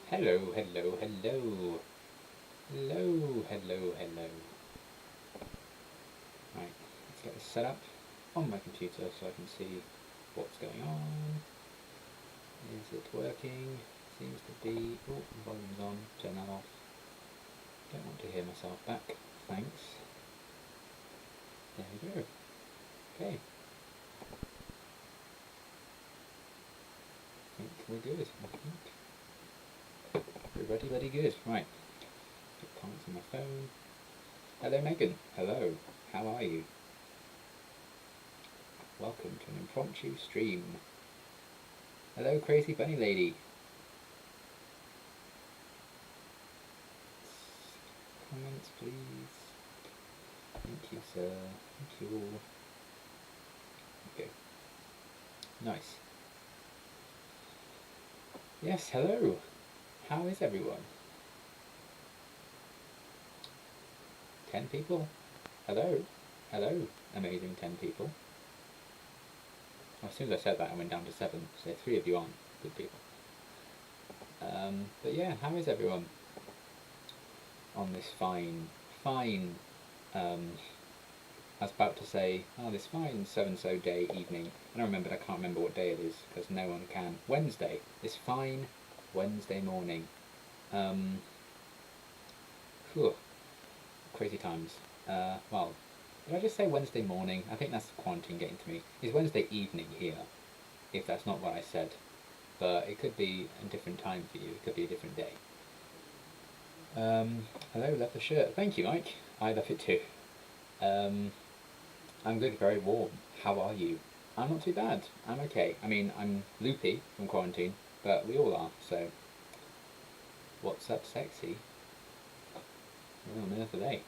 Hello, hello, hello. Hello, hello, hello. Right, let's get this set up on my computer so I can see what's going on. Is it working? Seems to be. Oh, the volume's on. Turn that off. Don't want to hear myself back. Thanks. There we go. Okay. I think we're good. We're ready, good. Right. Get comments on my phone. Hello, Megan. Hello. How are you? Welcome to an impromptu stream. Hello, crazy bunny lady. Comments, please. Thank you, sir. Thank you all. Okay. Nice. Yes, hello. How is everyone? 10 people? Hello. Hello, amazing 10 people. As soon as I said that, I went down to 7, so 3 of you aren't good people. But yeah, how is everyone on this fine, I was about to say, oh, this fine so-and-so day, evening, and I can't remember what day it is, because no one can. Wednesday, this fine Wednesday morning. Whew, crazy times. Well, did I just say Wednesday morning? I think that's the quarantine getting to me. It's Wednesday evening here, if that's not what I said. But it could be a different time for you. It could be a different day. Hello, love the shirt. Thank you, Mike. I love it too. I'm good, very warm. How are you? I'm not too bad. I'm okay. I mean, I'm loopy from quarantine, but we all are, so. What's up, sexy? Oh, on earth are they?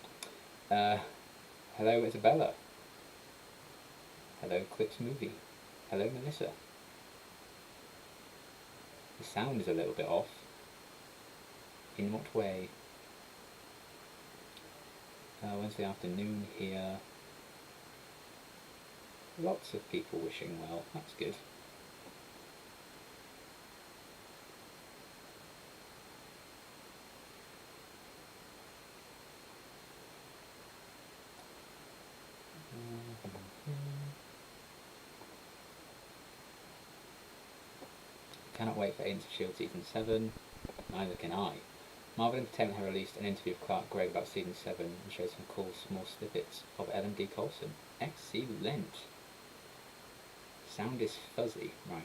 Hello, Isabella. Hello, Clips Movie. Hello, Melissa. The sound is a little bit off. In what way? Wednesday afternoon here. Lots of people wishing well. That's good. Cannot wait for Agents of S.H.I.E.L.D. Season 7. Neither can I. Marvel Entertainment have released an interview of Clark Gregg about Season 7 and shows some cool small snippets of Ellen D. Coulson. Excellent! Sound is fuzzy. Right.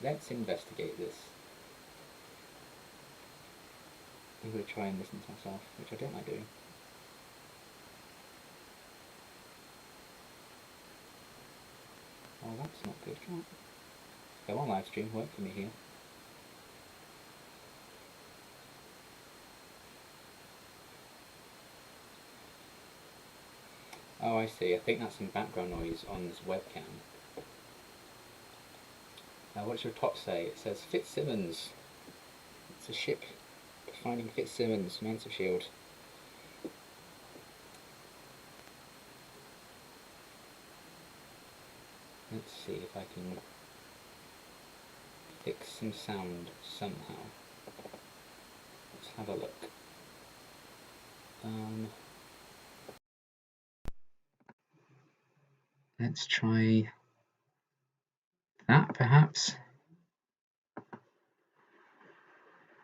Let's investigate this. I'm going to try and listen to myself, which I don't like doing. Oh, that's not good. Go on, live stream. Work for me here. Oh, I see. I think that's some background noise on this webcam. What does your top say? It says Fitzsimmons. It's a ship finding Fitzsimmons, Agents of S.H.I.E.L.D. Let's see if I can fix some sound somehow. Let's have a look. Let's try that, perhaps.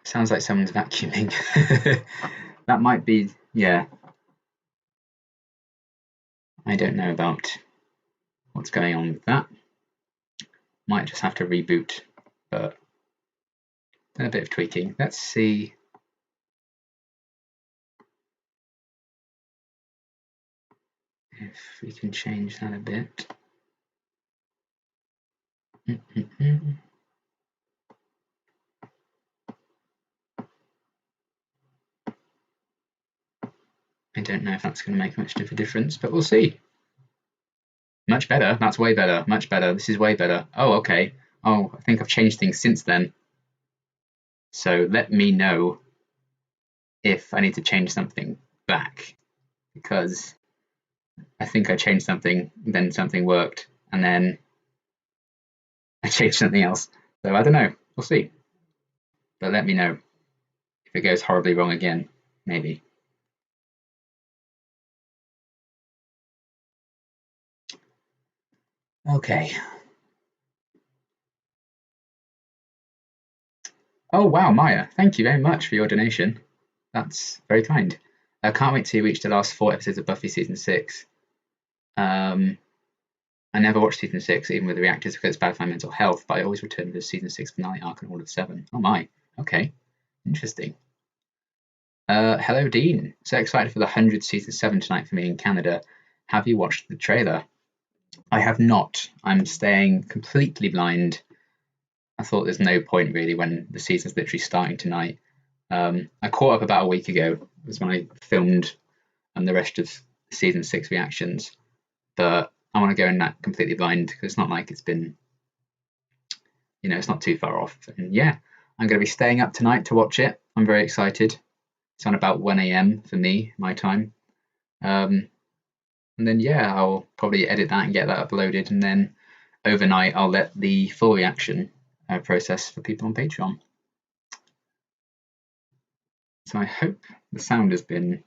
Sounds like someone's vacuuming. That might be, yeah. I don't know about what's going on with that. Might just have to reboot, but a bit of tweaking. Let's see. If we can change that a bit. I don't know if that's going to make much of a difference, but we'll see. Much better. That's way better. Much better. This is way better. Oh, okay. Oh, I think I've changed things since then. So let me know if I need to change something back, because I think I changed something, then something worked, and then I changed something else. So I don't know. We'll see. But let me know. if it goes horribly wrong again, maybe. Okay. Oh wow, Maya, thank you very much for your donation. That's very kind. I can't wait to reach the last 4 episodes of Buffy season 6. I never watched season 6, even with the reactors, because it's bad for my mental health, but I always return to the season 6 finale arc and all of 7. Oh my, okay, interesting. Hello, Dean. So excited for the 100th season 7 tonight for me in Canada. Have you watched the trailer? I have not. I'm staying completely blind. I thought there's no point really when the season's literally starting tonight. I caught up about a week ago. It was when I filmed the rest of season 6 reactions. But I want to go in that completely blind because it's not like it's been, it's not too far off. And yeah, I'm going to be staying up tonight to watch it. I'm very excited. It's on about 1 a.m. for me, my time. And then yeah, I'll probably edit that and get that uploaded. And then overnight, I'll let the full reaction process for people on Patreon. So I hope the sound has been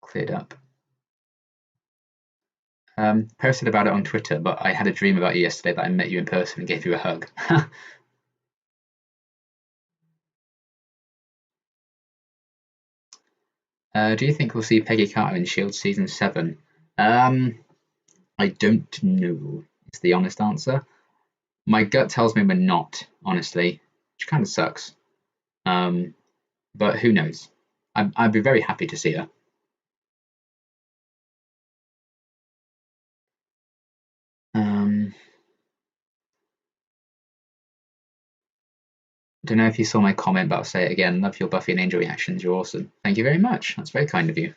cleared up. Posted about it on Twitter, but I had a dream about you yesterday that I met you in person and gave you a hug. Do you think we'll see Peggy Carter in S.H.I.E.L.D. season 7? I don't know, is the honest answer. My gut tells me we're not, honestly, which kind of sucks. But who knows? I'd be very happy to see her. Don't know if you saw my comment, but I'll say it again. Love your Buffy and Angel reactions. You're awesome. Thank you very much. That's very kind of you.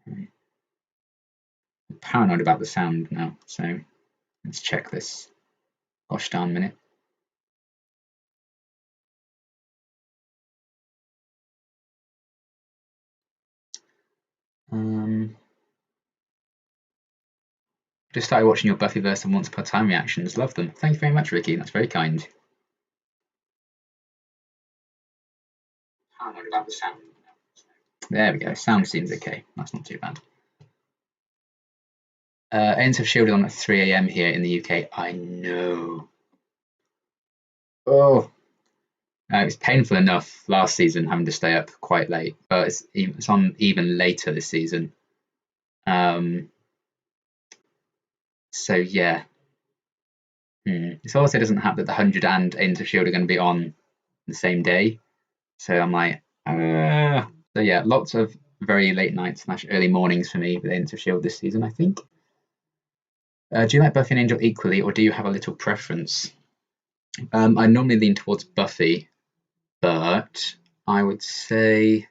I'm paranoid about the sound now, so let's check this. Gosh darn minute. Just started watching your Buffyverse and Once Upon a Time reactions. Love them. Thank you very much, Ricky. That's very kind. Paranoid about the sound. There we go. Sound seems okay. That's not too bad. Ends have shielded on at 3 a.m. here in the UK. I know. Oh, it's painful enough last season having to stay up quite late, but it's on even later this season. So yeah. It also doesn't have that the 100 and Ends of Shield are going to be on the same day. So I'm like, so yeah, lots of very late nights / early mornings for me with Ends of Shield this season, I think. Do you like Buffy and Angel equally, or do you have a little preference? I normally lean towards Buffy, but I would say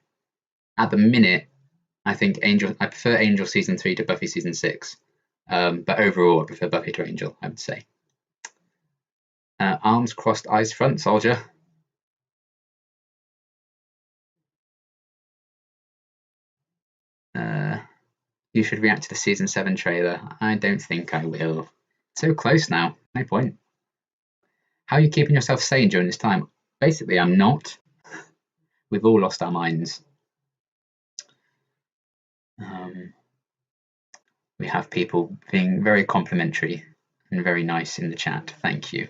at the minute, I prefer Angel season 3 to Buffy season 6. But overall, I prefer Buffy to Angel, I would say. Arms crossed, eyes front, soldier. You should react to the season 7 trailer. I don't think I will. So close now. No point. How are you keeping yourself sane during this time? Basically, I'm not. We've all lost our minds. We have people being very complimentary and very nice in the chat. Thank you.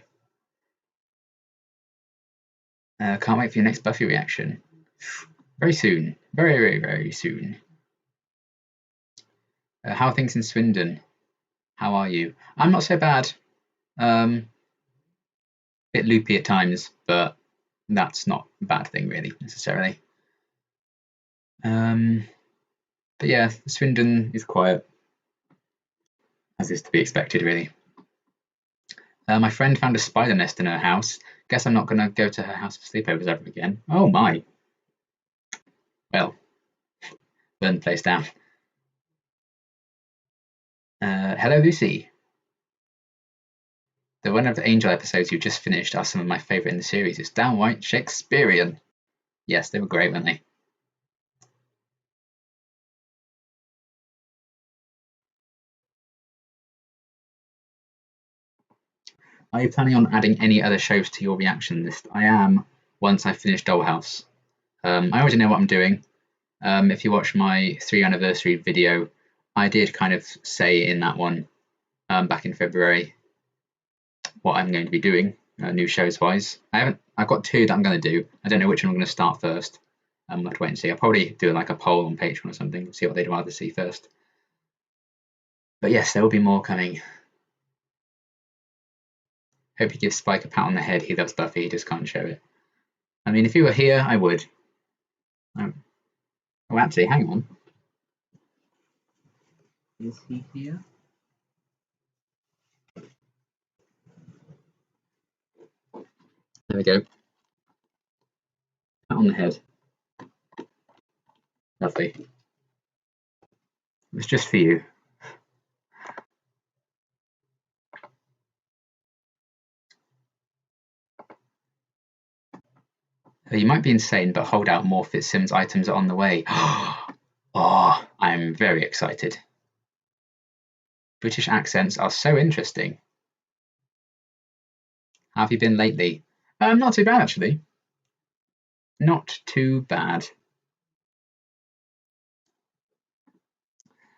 Can't wait for your next Buffy reaction. Very soon. Very, very, very soon. How are things in Swindon? How are you? I'm not so bad. Bit loopy at times, but that's not a bad thing really necessarily. But yeah, Swindon is quiet, as is to be expected really. My friend found a spider nest in her house. Guess I'm not going to go to her house for sleepovers ever again. Oh my. Well, burn the place down. Hello, Lucy. The One of the Angel episodes you just finished are some of my favourite in the series. It's downright Shakespearean. Yes, they were great, weren't they? Are you planning on adding any other shows to your reaction list? I am, once I finish Dollhouse. I already know what I'm doing. If you watch my 3 anniversary video, I did kind of say in that one back in February what I'm going to be doing, new shows wise. I've got 2 that I'm going to do. I don't know which one I'm going to start first. I'll have to wait and see. I'll probably do like a poll on Patreon or something, see what they'd rather see first. But yes, there will be more coming. Hope you give Spike a pat on the head. He loves Buffy, he just can't show it. I mean, if he were here, I would. Oh, actually, hang on. Is he here? There we go. Pat on the head. Lovely. It was just for you. You might be insane, but hold out, more Fitzsimmons items are on the way. Oh, I'm very excited. British accents are so interesting. How have you been lately? Not too bad, actually. Not too bad.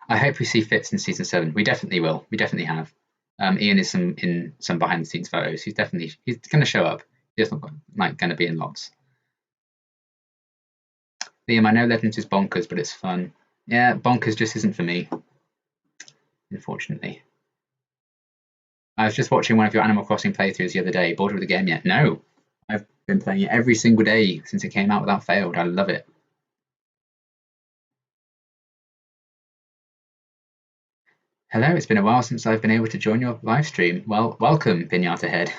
I hope we see Fitz in season 7. We definitely will. We definitely have. Ian is in some behind the scenes photos. He's going to show up. He's not like going to be in lots. Liam, I know Legends is bonkers, but it's fun. Yeah, bonkers just isn't for me, unfortunately. I was just watching one of your Animal Crossing playthroughs the other day. Bored with the game yet? No. I've been playing it every single day since it came out without fail. I love it. Hello, it's been a while since I've been able to join your live stream. Well, welcome, Pinata Head.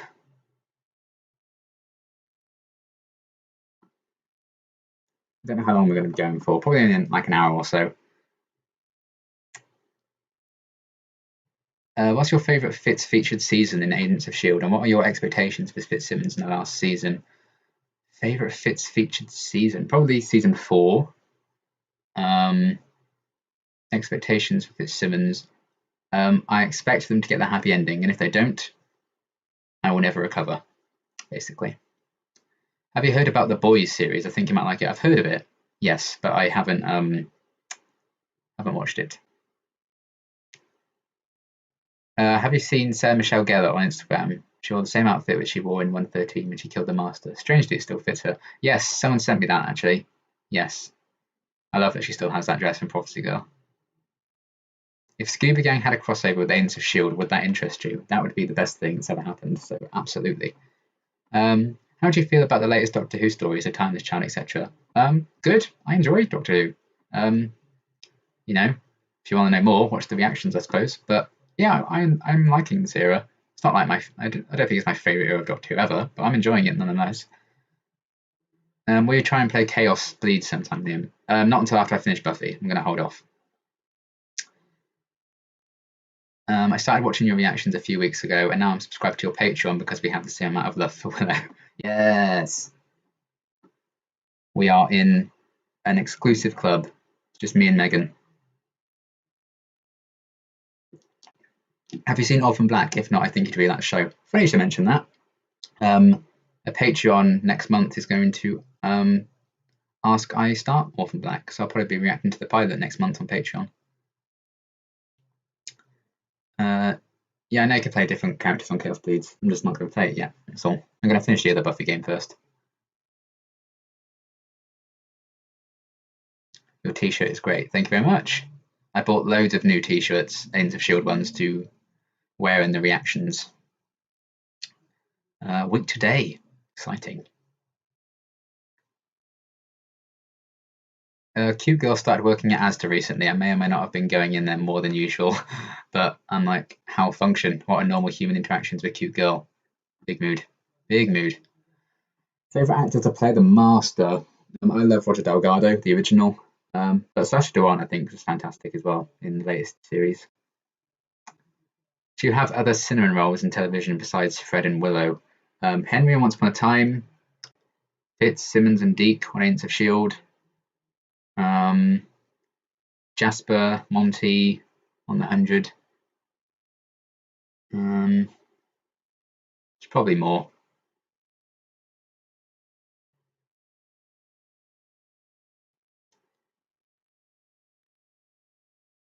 I don't know how long we're going to be going for. Probably in like an hour or so. What's your favourite Fitz featured season in Agents of S.H.I.E.L.D. and what are your expectations for Fitzsimmons in the last season? Favourite Fitz featured season? Probably season 4. Expectations for Fitzsimmons. I expect them to get the happy ending, and if they don't, I will never recover, basically. Have you heard about the Boys series? I think you might like it. I've heard of it, yes, but I haven't watched it. Have you seen Sarah Michelle Gellar on Instagram? She wore the same outfit which she wore in 113 when she killed the Master. Strangely, it still fits her. Yes, someone sent me that, actually. Yes. I love that she still has that dress from Prophecy Girl. If Scuba Gang had a crossover with Agents of S.H.I.E.L.D., would that interest you? That would be the best thing that's ever happened, so absolutely. How do you feel about the latest Doctor Who stories, The Timeless Child, etc.? Good. I enjoy Doctor Who. You know, if you want to know more, watch the reactions, I suppose. But yeah, I'm liking this era. It's not like I don't think it's my favourite era of Doctor Who ever, but I'm enjoying it nonetheless. Will you try and play Chaos Bleed sometime, Liam? Not until after I finish Buffy. I'm going to hold off. I started watching your reactions a few weeks ago, and now I'm subscribed to your Patreon because we have the same amount of love for Willow. Yes. We are in an exclusive club. It's just me and Megan. Have you seen Orphan Black? If not, I think you'd really like the show. Funny you should mention that. A Patreon next month is going to ask I start Orphan Black, so I'll probably be reacting to the pilot next month on Patreon. Yeah, I know you can play different characters on Chaos Bleeds. I'm just not going to play it yet. That's all. I'm going to finish the other Buffy game first. Your t-shirt is great. Thank you very much. I bought loads of new t-shirts, Agents of S.H.I.E.L.D. ones, to wear in the reactions. Week today. Exciting. Cute Girl started working at Asda recently. I may or may not have been going in there more than usual, but I'm like, how function? What are normal human interactions with Cute Girl? Big mood. Big mood. Favourite actor to play the Master? I love Roger Delgado, the original. But Sacha Dhawan, I think, was fantastic as well in the latest series. Do you have other cinnamon roles in television besides Fred and Willow? Henry on Once Upon a Time, Fitz, Simmons and Deke on Agents of S.H.I.E.L.D. Jasper, Monty on the 100. probably more.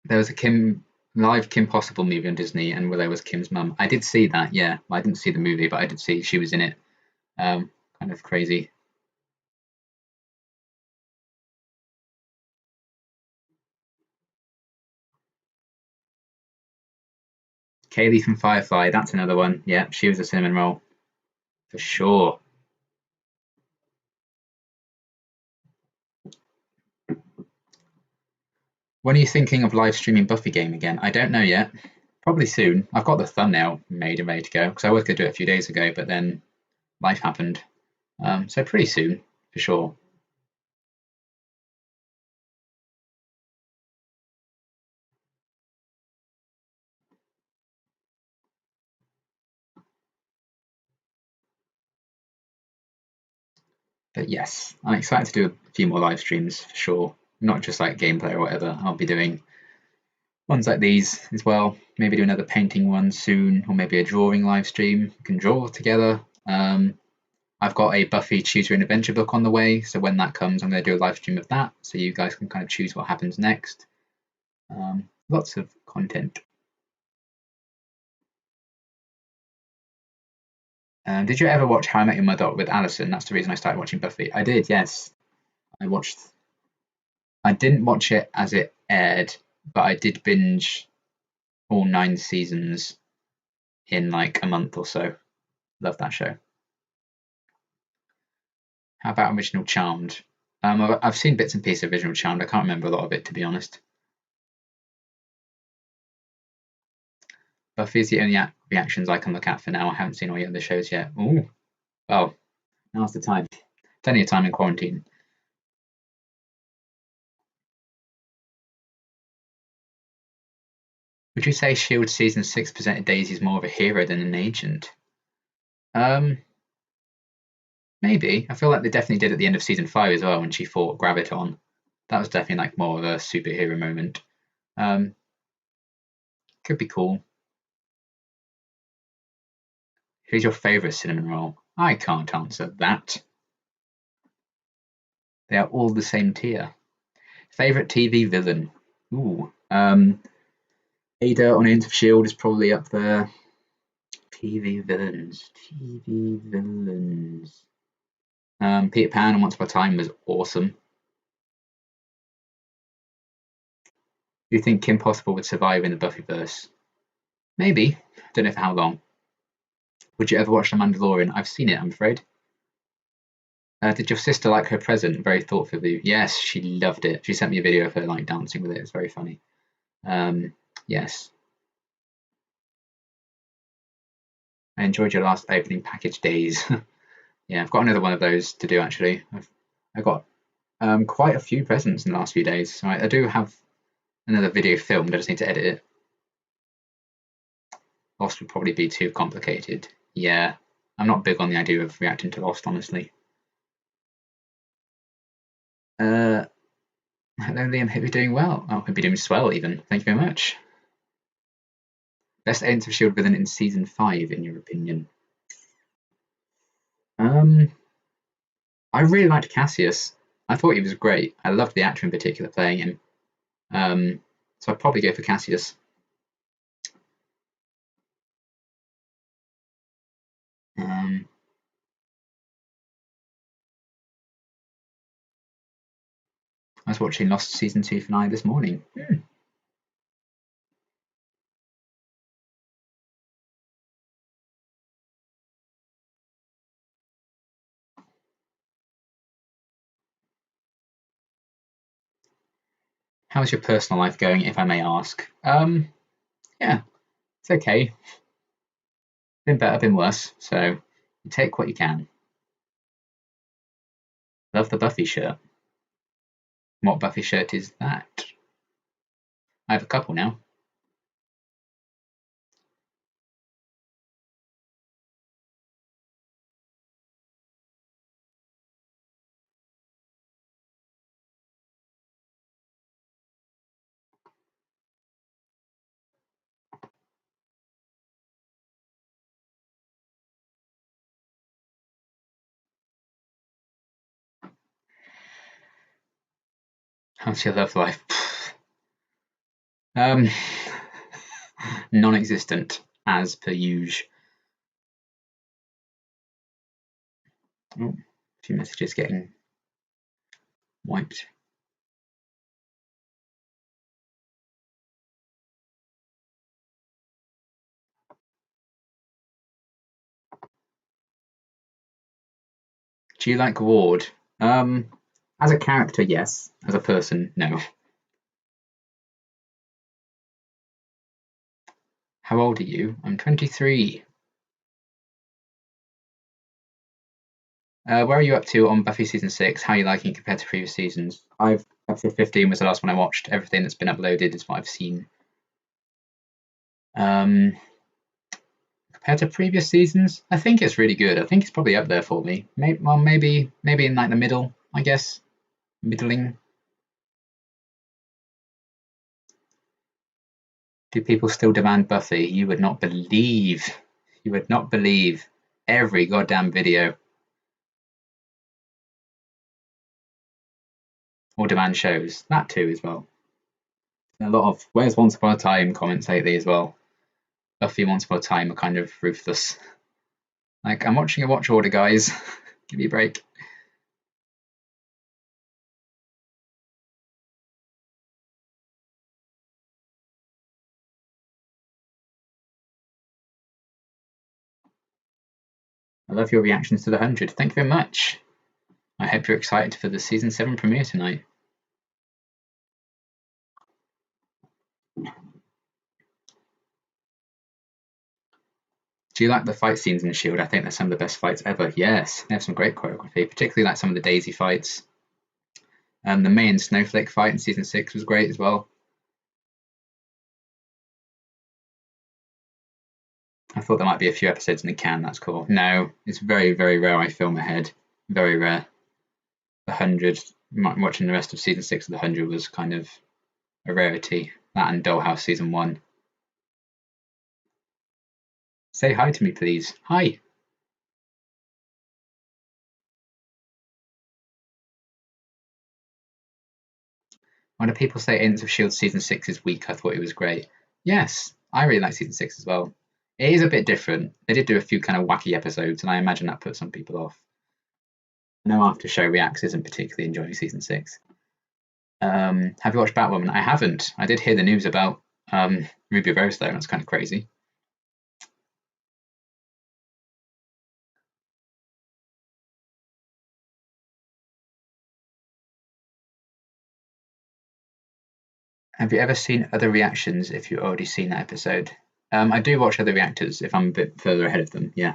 There was a live Kim Possible movie on Disney, and Willow was Kim's mum. I did see that, yeah. I didn't see the movie, but I did see she was in it. Kind of crazy. Kaylee from Firefly, that's another one. Yeah, she was a cinnamon roll for sure. When are you thinking of live streaming Buffy game again? I don't know yet. Probably soon. I've got the thumbnail made and ready to go because I was going to do it a few days ago, but then life happened. So pretty soon, for sure. But yes, I'm excited to do a few more live streams for sure. Not just like gameplay or whatever. I'll be doing ones like these as well. Maybe do another painting one soon, or maybe a drawing live stream. We can draw together. I've got a Buffy Choose Your Own Adventure book on the way, so when that comes, I'm going to do a live stream of that, so you guys can kind of choose what happens next. Lots of content. Did you ever watch How I Met Your Mother with Alison? That's the reason I started watching Buffy. I did, yes. I watched. I didn't watch it as it aired, but I did binge all 9 seasons in like a month or so. Love that show. How about Original Charmed? I've seen bits and pieces of Original Charmed. I can't remember a lot of it, to be honest. Buffy's the only reactions I can look at for now. I haven't seen all the other shows yet. Ooh, well, now's the time. Plenty of time in quarantine. Would you say Shield season 6 presented Daisy as more of a hero than an agent? Um, Maybe. I feel like they definitely did at the end of season 5 as well when she fought Graviton. That was definitely like more of a superhero moment. Um, could be cool. Who's your favourite cinnamon roll? I can't answer that. They are all the same tier. Favourite TV villain? Ooh. Ada on Agents of Shield is probably up there. TV villains. TV villains. Peter Pan on Once Upon a Time was awesome. Do you think Kim Possible would survive in the Buffyverse? Maybe. Don't know for how long. Would you ever watch The Mandalorian? I've seen it, I'm afraid. Did your sister like her present? Very thoughtful of you. Yes, she loved it. She sent me a video of her like dancing with it. It's very funny. Yes. I enjoyed your last opening package days. Yeah, I've got another one of those to do actually. I got quite a few presents in the last few days. So I do have another video filmed. I just need to edit it. Lost would probably be too complicated. Yeah, I'm not big on the idea of reacting to Lost, honestly. Hello, Liam. Hope you're doing well. Oh, hope you're doing swell, even. Thank you very much. Best Agents of Shield villain in season 5, in your opinion? I really liked Cassius. I thought he was great. I loved the actor in particular playing him. So I'd probably go for Cassius. I was watching Lost season 2 finale this morning. How's your personal life going, if I may ask? Yeah, it's okay. Been better, been worse. So you take what you can. Love the Buffy shirt. What Buffy shirt is that? I have a couple now. How's your love life? Um, non-existent, as per usual. Oh, a few messages getting wiped. Do you like Ward? As a character, yes. As a person, no. How old are you? I'm 23. Where are you up to on Buffy season 6? How are you liking it compared to previous seasons? Episode 15 was the last one I watched. Everything that's been uploaded is what I've seen. Compared to previous seasons, I think it's really good. I think it's probably up there for me. Maybe in like the middle, I guess. Middling. Do people still demand Buffy? You would not believe. You would not believe every goddamn video. Or demand shows. That too as well. A lot of Where's Once Upon a Time comments lately as well. Buffy Once Upon a Time are kind of ruthless. Like, I'm watching a watch order, guys. Give me a break. I love your reactions to the 100. Thank you very much. I hope you're excited for the season 7 premiere tonight. Do you like the fight scenes in S.H.I.E.L.D.? I think they're some of the best fights ever. Yes, they have some great choreography, particularly like some of the Daisy fights. The May and Snowflake fight in season 6 was great as well. I thought there might be a few episodes in the can. That's cool. No, it's very, very rare I film ahead. Very rare. The 100, watching the rest of season 6 of the 100 was kind of a rarity. That and Dollhouse season 1. Say hi to me, please. Hi. When do people say Agents of S.H.I.E.L.D. season 6 is weak, I thought it was great. Yes, I really like season 6 as well. It is a bit different. They did do a few kind of wacky episodes, and I imagine that put some people off. No After Show Reacts isn't particularly enjoying season 6. Have you watched Batwoman? I haven't. I did hear the news about Ruby Rose, though, and it's kind of crazy. Have you ever seen other reactions if you've already seen that episode? I do watch other reactors if I'm a bit further ahead of them, yeah.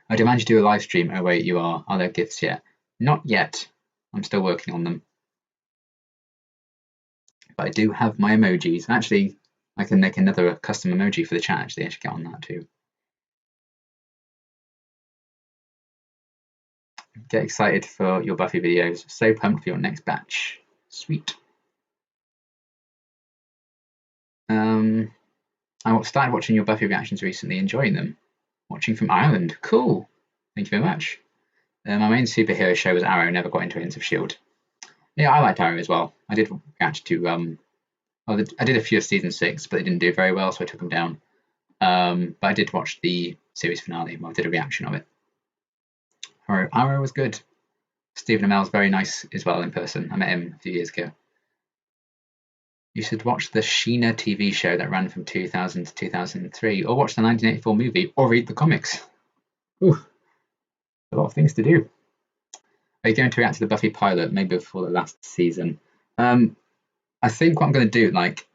I demand you do a live stream. Oh, wait, you are. Are there gifts yet? Not yet. I'm still working on them. But I do have my emojis. Actually, I can make another custom emoji for the chat, actually. I should get on that too. Get excited for your Buffy videos. So pumped for your next batch. Sweet. I started watching your Buffy reactions recently, enjoying them. Watching from Ireland. Cool. Thank you very much. My main superhero show was Arrow. Never got into Agents of S.H.I.E.L.D. Yeah, I liked Arrow as well. I did react to I did a few of season 6, but they didn't do very well, so I took them down. But I did watch the series finale. I did a reaction of it. Arrow was good. Stephen Amell's very nice as well in person. I met him a few years ago. You should watch the Sheena TV show that ran from 2000 to 2003, or watch the 1984 movie, or read the comics. Ooh, a lot of things to do. Are you going to react to the Buffy pilot, maybe before the last season? I think what I'm going to do, like,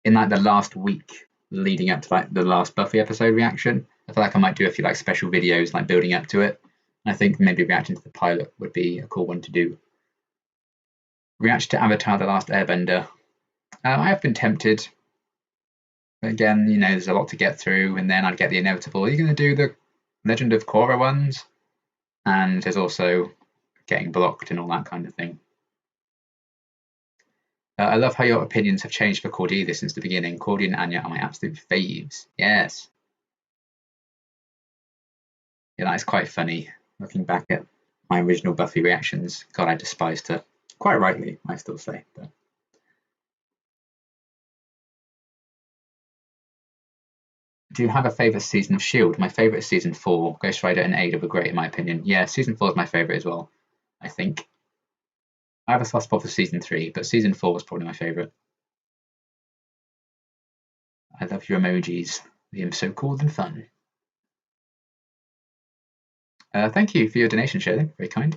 in like the last week leading up to like the last Buffy episode reaction, I feel like I might do a few like special videos like building up to it. I think maybe reacting to the pilot would be a cool one to do. Reaction to Avatar: The Last Airbender. I have been tempted. But again, you know, there's a lot to get through, and then I'd get the inevitable. Are you going to do the Legend of Korra ones? And there's also getting blocked and all that kind of thing. I love how your opinions have changed for Cordelia since the beginning. Cordelia and Anya are my absolute faves. Yes. Yeah, that is quite funny, looking back at my original Buffy reactions. God, I despised her. Quite rightly, I still say. But do you have a favourite season of S.H.I.E.L.D.? My favourite is season 4. Ghost Rider and Ada were great in my opinion. Yeah, season 4 is my favourite as well, I think. I have a soft spot for season 3, but season 4 was probably my favourite. I love your emojis. They are so cool and fun. Thank you for your donation, Shirley. Very kind.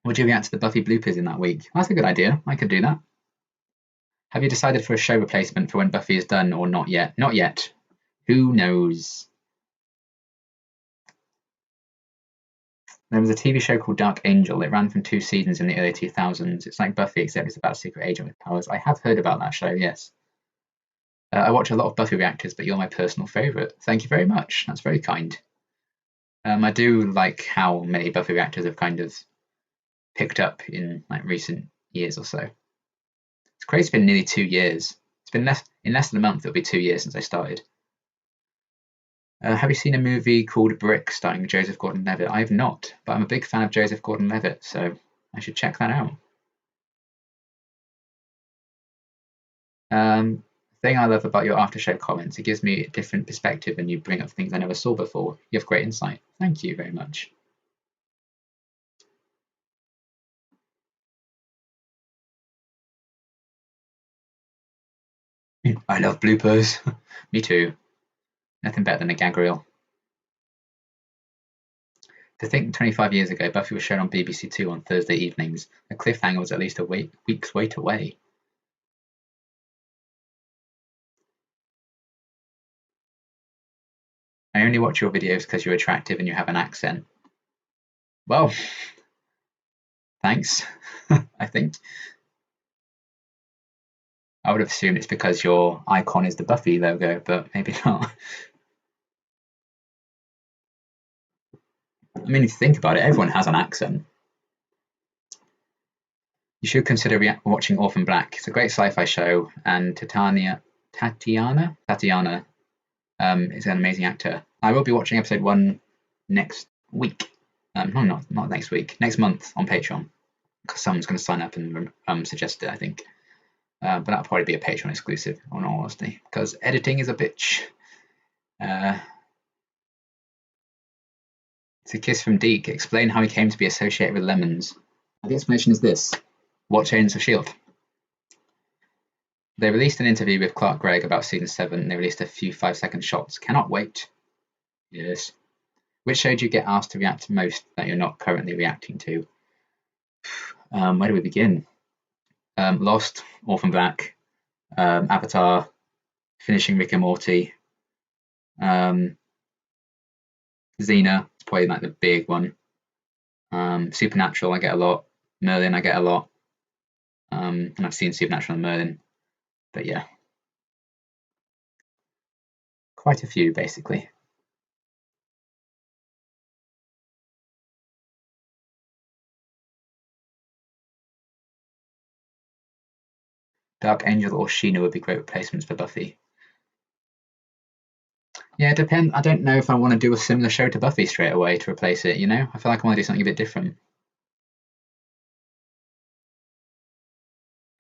Would you react to the Buffy bloopers in that week? That's a good idea. I could do that. Have you decided for a show replacement for when Buffy is done or not yet? Not yet. Who knows? There was a TV show called Dark Angel. It ran from 2 seasons in the early 2000s. It's like Buffy, except it's about a secret agent with powers. I have heard about that show, yes. I watch a lot of Buffy reactors, but you're my personal favourite. Thank you very much. That's very kind. I do like how many Buffy reactors have kind of picked up in like recent years or so. It's crazy. It's been nearly 2 years. It's been in less than a month. It'll be 2 years since I started. Have you seen a movie called Brick starring Joseph Gordon-Levitt? I have not, but I'm a big fan of Joseph Gordon-Levitt, so I should check that out. Thing I love about your after-show comments, it gives me a different perspective and you bring up things I never saw before. You have great insight. Thank you very much. I love bloopers. Me too. Nothing better than a gag reel. To think 25 years ago, Buffy was shown on BBC Two on Thursday evenings. The cliffhanger was at least a week's wait away. I only watch your videos because you're attractive and you have an accent. Well, thanks, I think. I would have assumed it's because your icon is the Buffy logo, but maybe not. I mean, if you think about it, everyone has an accent. You should consider watching Orphan Black. It's a great sci-fi show, and Tatiana is an amazing actor. I will be watching episode 1 next week. No, not next week. Next month on Patreon, because someone's going to sign up and suggest it, I think. But that'll probably be a Patreon exclusive, in all honesty, because editing is a bitch. It's a kiss from Deke. Explain how he came to be associated with lemons. The explanation is this. Watch Agents of S.H.I.E.L.D. They released an interview with Clark Gregg about season 7. They released a few 5-second shots. Cannot wait. Yes. Which show do you get asked to react to most that you're not currently reacting to? Where do we begin? Lost, Orphan Black, Avatar, finishing Rick and Morty, Xena, it's probably like the big one. Supernatural, I get a lot. Merlin, I get a lot. And I've seen Supernatural and Merlin, but yeah, quite a few basically. Dark Angel or Sheena would be great replacements for Buffy. Yeah, it depends. I don't know if I want to do a similar show to Buffy straight away to replace it, you know? I feel like I want to do something a bit different.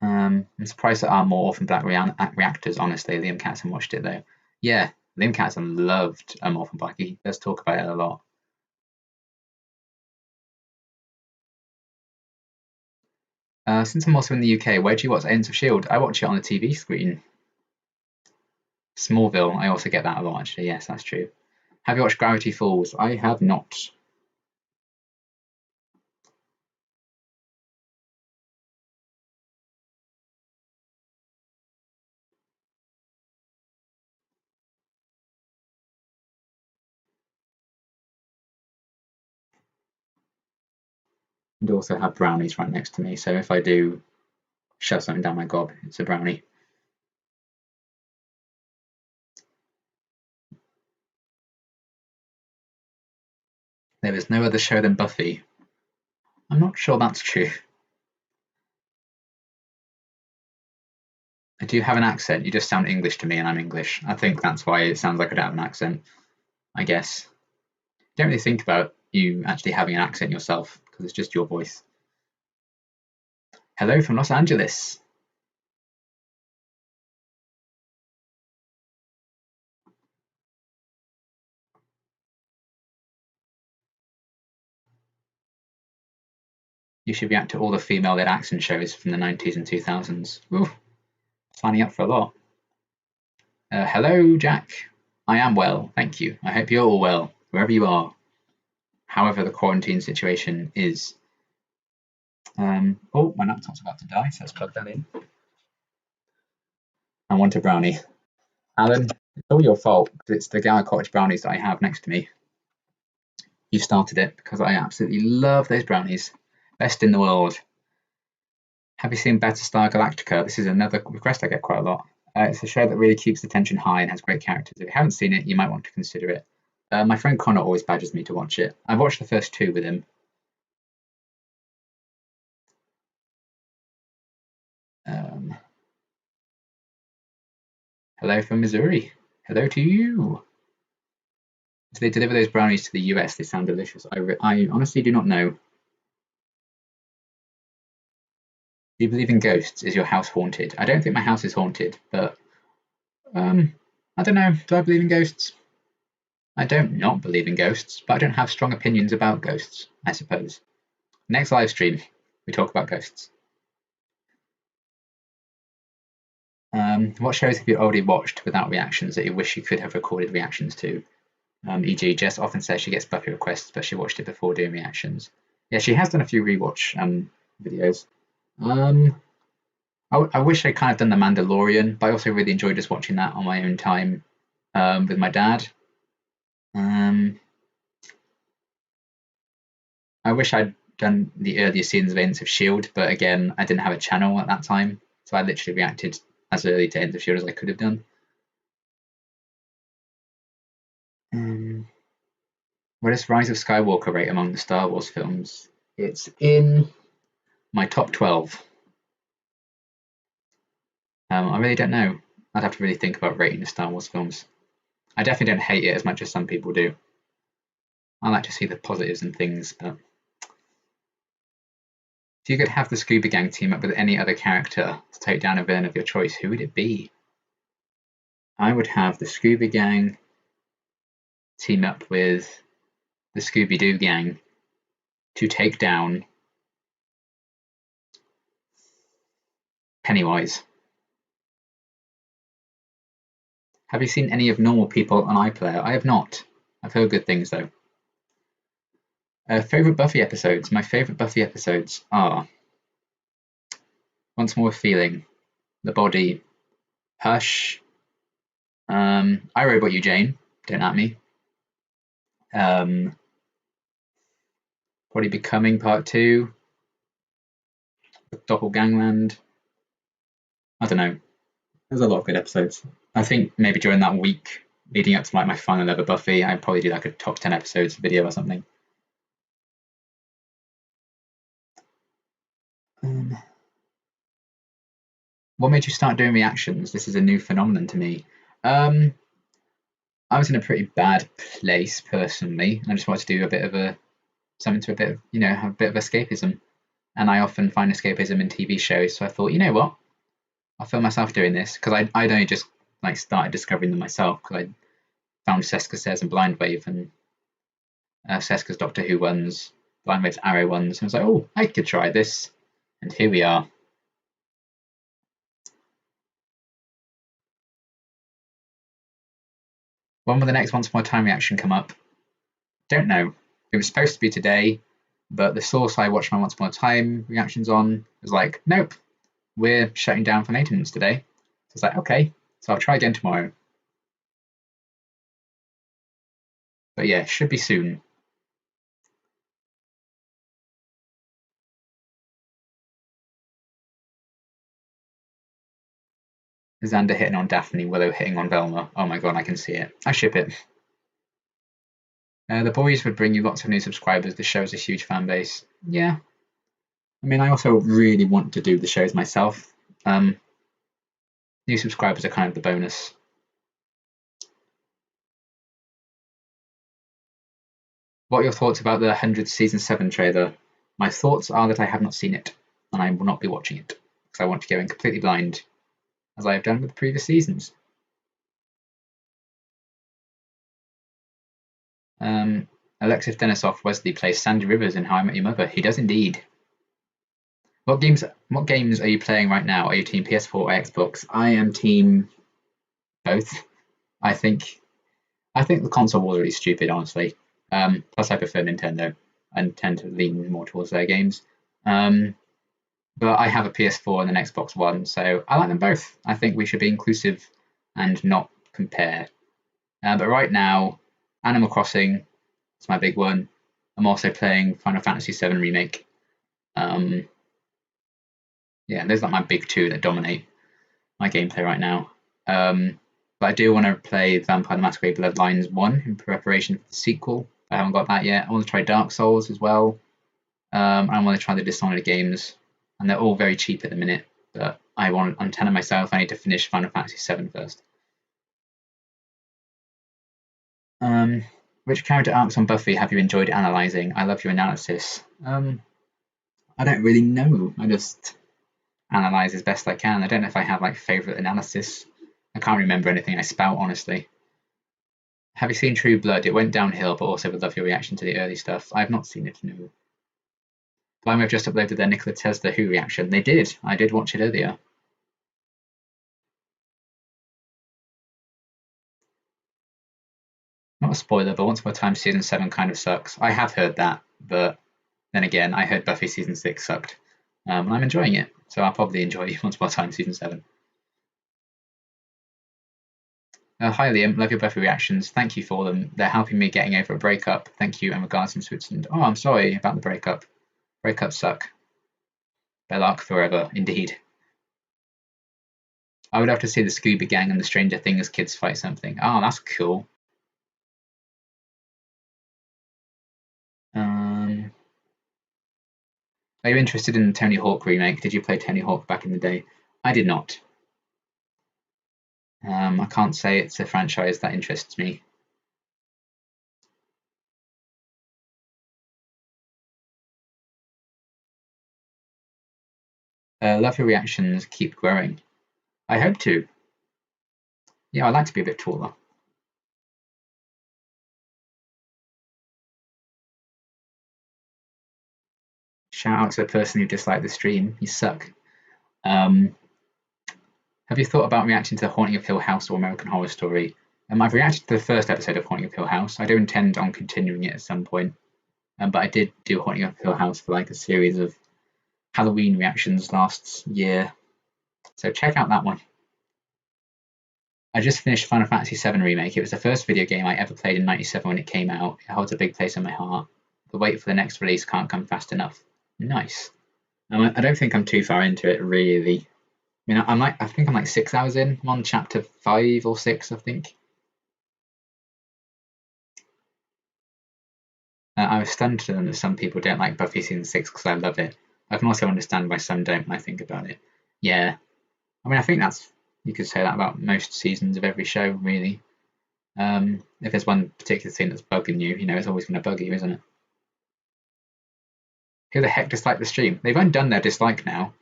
I'm surprised there aren't more Orphan Black reactors, honestly. Liam Catson watched it though. Yeah, Liam Catson loved Orphan Black. He does talk about it a lot. Since I'm also in the UK, where do you watch Agents of S.H.I.E.L.D.? I watch it on the TV screen. Smallville, I also get that a lot actually. Yes, that's true. Have you watched Gravity Falls? I have not. And also have brownies right next to me, so if I do shove something down my gob, it's a brownie. There is no other show than Buffy. I'm not sure that's true. I do have an accent. You just sound English to me, and I'm English. I think that's why it sounds like I don't have an accent. I guess. Don't really think about you actually having an accent yourself, because it's just your voice. Hello from Los Angeles. You should react to all the female-led action shows from the 90s and 2000s. Ooh, signing up for a lot. Hello, Jack. I am well, thank you. I hope you're all well, wherever you are. However the quarantine situation is. Oh, my laptop's about to die, so let's plug that in. I want a brownie. Alan, it's all your fault, because it's the Gower Cottage brownies that I have next to me. You started it, because I absolutely love those brownies. Best in the world. Have you seen Battlestar Galactica? This is another request I get quite a lot. It's a show that really keeps the tension high and has great characters. If you haven't seen it, you might want to consider it. My friend Connor always badgers me to watch it. I've watched the first 2 with him. Hello from Missouri. Hello to you. Do they deliver those brownies to the US? They sound delicious. I honestly do not know. Do you believe in ghosts? Is your house haunted? I don't think my house is haunted, but I don't know. Do I believe in ghosts? I don't not believe in ghosts, but I don't have strong opinions about ghosts, I suppose. Next live stream, we talk about ghosts. What shows have you already watched without reactions that you wish you could have recorded reactions to? E.g., Jess often says she gets Buffy requests, but she watched it before doing reactions. Yeah, she has done a few rewatch videos. I wish I'd kind of done The Mandalorian, but I also really enjoyed just watching that on my own time with my dad. I wish I'd done the earlier seasons of Agents of S.H.I.E.L.D., but again, I didn't have a channel at that time, so I literally reacted as early to Agents of S.H.I.E.L.D. as I could have done. Where does Rise of Skywalker rate among the Star Wars films? It's in my top 12. I really don't know. I'd have to really think about rating the Star Wars films. I definitely don't hate it as much as some people do. I like to see the positives and things, but if you could have the Scooby Gang team up with any other character to take down a villain of your choice, who would it be? I would have the Scooby Gang team up with the Scooby-Doo gang to take down Pennywise. Have you seen any of Normal People on iPlayer? I have not. I've heard good things though. Favorite Buffy episodes? My favorite Buffy episodes are Once More Feeling, The Body, Hush, I Robot You Jane, don't at me. Probably Becoming Part 2, Doppelgangland. I don't know. There's a lot of good episodes. I think maybe during that week leading up to like my final ever Buffy, I'd probably do like a top 10 episodes video or something. What made you start doing reactions? This is a new phenomenon to me. I was in a pretty bad place personally. I just wanted to do a bit of something to a bit of, have a bit of escapism. And I often find escapism in TV shows. So I thought, you know what? I'll film myself doing this, because I'd only just like started discovering them myself, because I found Seska Says and Blind Wave, and Seska's Doctor Who ones, Blind Wave's Arrow ones, and I was like, oh, I could try this, and here we are. When will the next Once Upon a Time reaction come up? Don't know. It was supposed to be today, but the source I watched my Once Upon a Time reactions on was like, nope, we're shutting down for maintenance today. So I was like, okay, so I'll try again tomorrow. But yeah, should be soon. Xander hitting on Daphne, Willow hitting on Velma. Oh my god, I can see it. I ship it. The boys would bring you lots of new subscribers. The show's a huge fan base. Yeah. I mean, I also really want to do the shows myself. New subscribers are kind of the bonus. What are your thoughts about the 100th Season 7 trailer? My thoughts are that I have not seen it, and I will not be watching it, because I want to go in completely blind, as I have done with the previous seasons. Alexis Denisov Wesley plays Sandy Rivers in How I Met Your Mother. He does indeed. What games are you playing right now? Are you team PS4 or Xbox? I am team both. I think the console wars are really stupid, honestly. Plus, I prefer Nintendo and tend to lean more towards their games. But I have a PS4 and an Xbox One, so I like them both. I think we should be inclusive and not compare. But right now, Animal Crossing is my big one. I'm also playing Final Fantasy VII Remake. Yeah, those are like my big two that dominate my gameplay right now. But I do want to play Vampire the Masquerade Bloodlines 1 in preparation for the sequel. I haven't got that yet. I want to try Dark Souls as well. And I want to try the Dishonored games. And they're all very cheap at the minute. But I'm telling myself I need to finish Final Fantasy VII first. Which character arcs on Buffy have you enjoyed analysing? I love your analysis. I don't really know. I just analyse as best I can. I don't know if I have like favourite analysis. I can't remember anything I spout, honestly. Have you seen True Blood? It went downhill, but also would love your reaction to the early stuff. I've not seen it, no. Blime have just uploaded their Nikola Tesla Who reaction. They did. I did watch it earlier. Not a spoiler, but Once Upon a Time Season 7 kind of sucks. I have heard that, but then again, I heard Buffy Season 6 sucked. And I'm enjoying it, so I'll probably enjoy Once Upon a Time Season 7. Hi Liam, love your Buffy reactions. Thank you for them. They're helping me getting over a breakup. Thank you and regards from Switzerland. Oh, I'm sorry about the breakup. Breakups suck. Bellark forever, indeed. I would have to see the Scooby Gang and the Stranger Things kids fight something. Oh, that's cool. Are you interested in the Tony Hawk remake? Did you play Tony Hawk back in the day? I did not. I can't say it's a franchise that interests me. Love your reactions. Keep growing. I hope to. Yeah, I'd like to be a bit taller. Shout out to the person who disliked the stream. You suck. Have you thought about reacting to Haunting of Hill House or American Horror Story? I've reacted to the first episode of Haunting of Hill House. I do intend on continuing it at some point. But I did do Haunting of Hill House for like a series of Halloween reactions last year. So check out that one. I just finished Final Fantasy VII Remake. It was the first video game I ever played in '97 when it came out. It holds a big place in my heart. The wait for the next release can't come fast enough. Nice. I don't think I'm too far into it, really. I mean, I think I'm like 6 hours in. I'm on chapter 5 or 6, I think. I was stunned to them that some people don't like Buffy season 6 because I love it. I can also understand why some don't when I think about it. Yeah. I mean, I think you could say that about most seasons of every show, really. If there's one particular thing that's bugging you, it's always going to bug you, isn't it? Who the heck disliked the stream? They've undone their dislike now.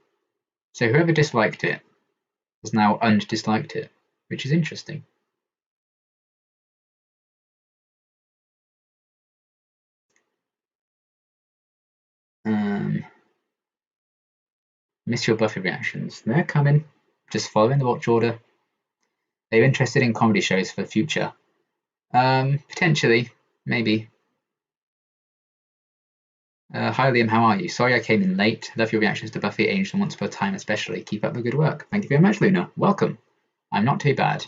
So whoever disliked it has now undisliked it, which is interesting. Miss your Buffy reactions. They're coming. Just following the watch order. Are you interested in comedy shows for the future? Potentially. Maybe. Hi Liam, how are you? Sorry I came in late. Love your reactions to Buffy, Angel, and Once Upon a Time especially. Keep up the good work. Thank you very much, Luna. Welcome. I'm not too bad.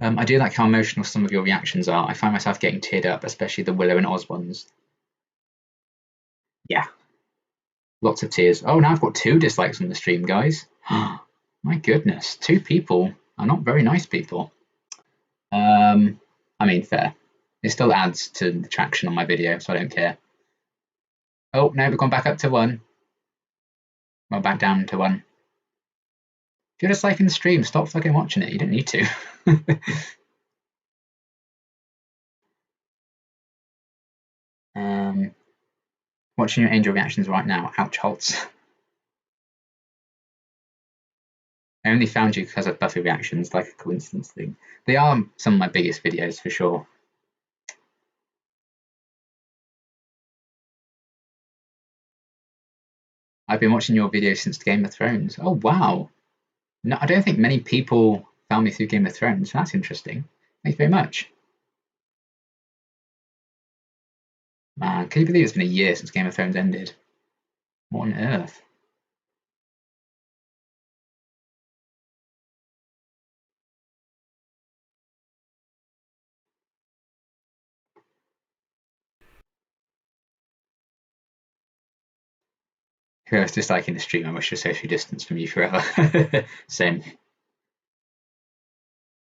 I do like how emotional some of your reactions are. I find myself getting teared up, especially the Willow and Oz ones. Yeah. Lots of tears. Oh, now I've got 2 dislikes on the stream, guys. My goodness. 2 people are not very nice people. I mean, fair. It still adds to the traction on my video, so I don't care. Oh, no, we've gone back up to 1. Well, back down to 1. If you're just liking the stream, stop fucking watching it. You don't need to. Watching your Angel reactions right now. Ouch, Holtz. I only found you because of Buffy reactions, like a coincidence thing. They are some of my biggest videos for sure. I've been watching your videos since Game of Thrones. Oh wow! No, I don't think many people found me through Game of Thrones. That's interesting. Thank you very much. Man, can you believe it's been a year since Game of Thrones ended? What on earth? Who else disliking the stream? I wish to social distance from you forever. Same.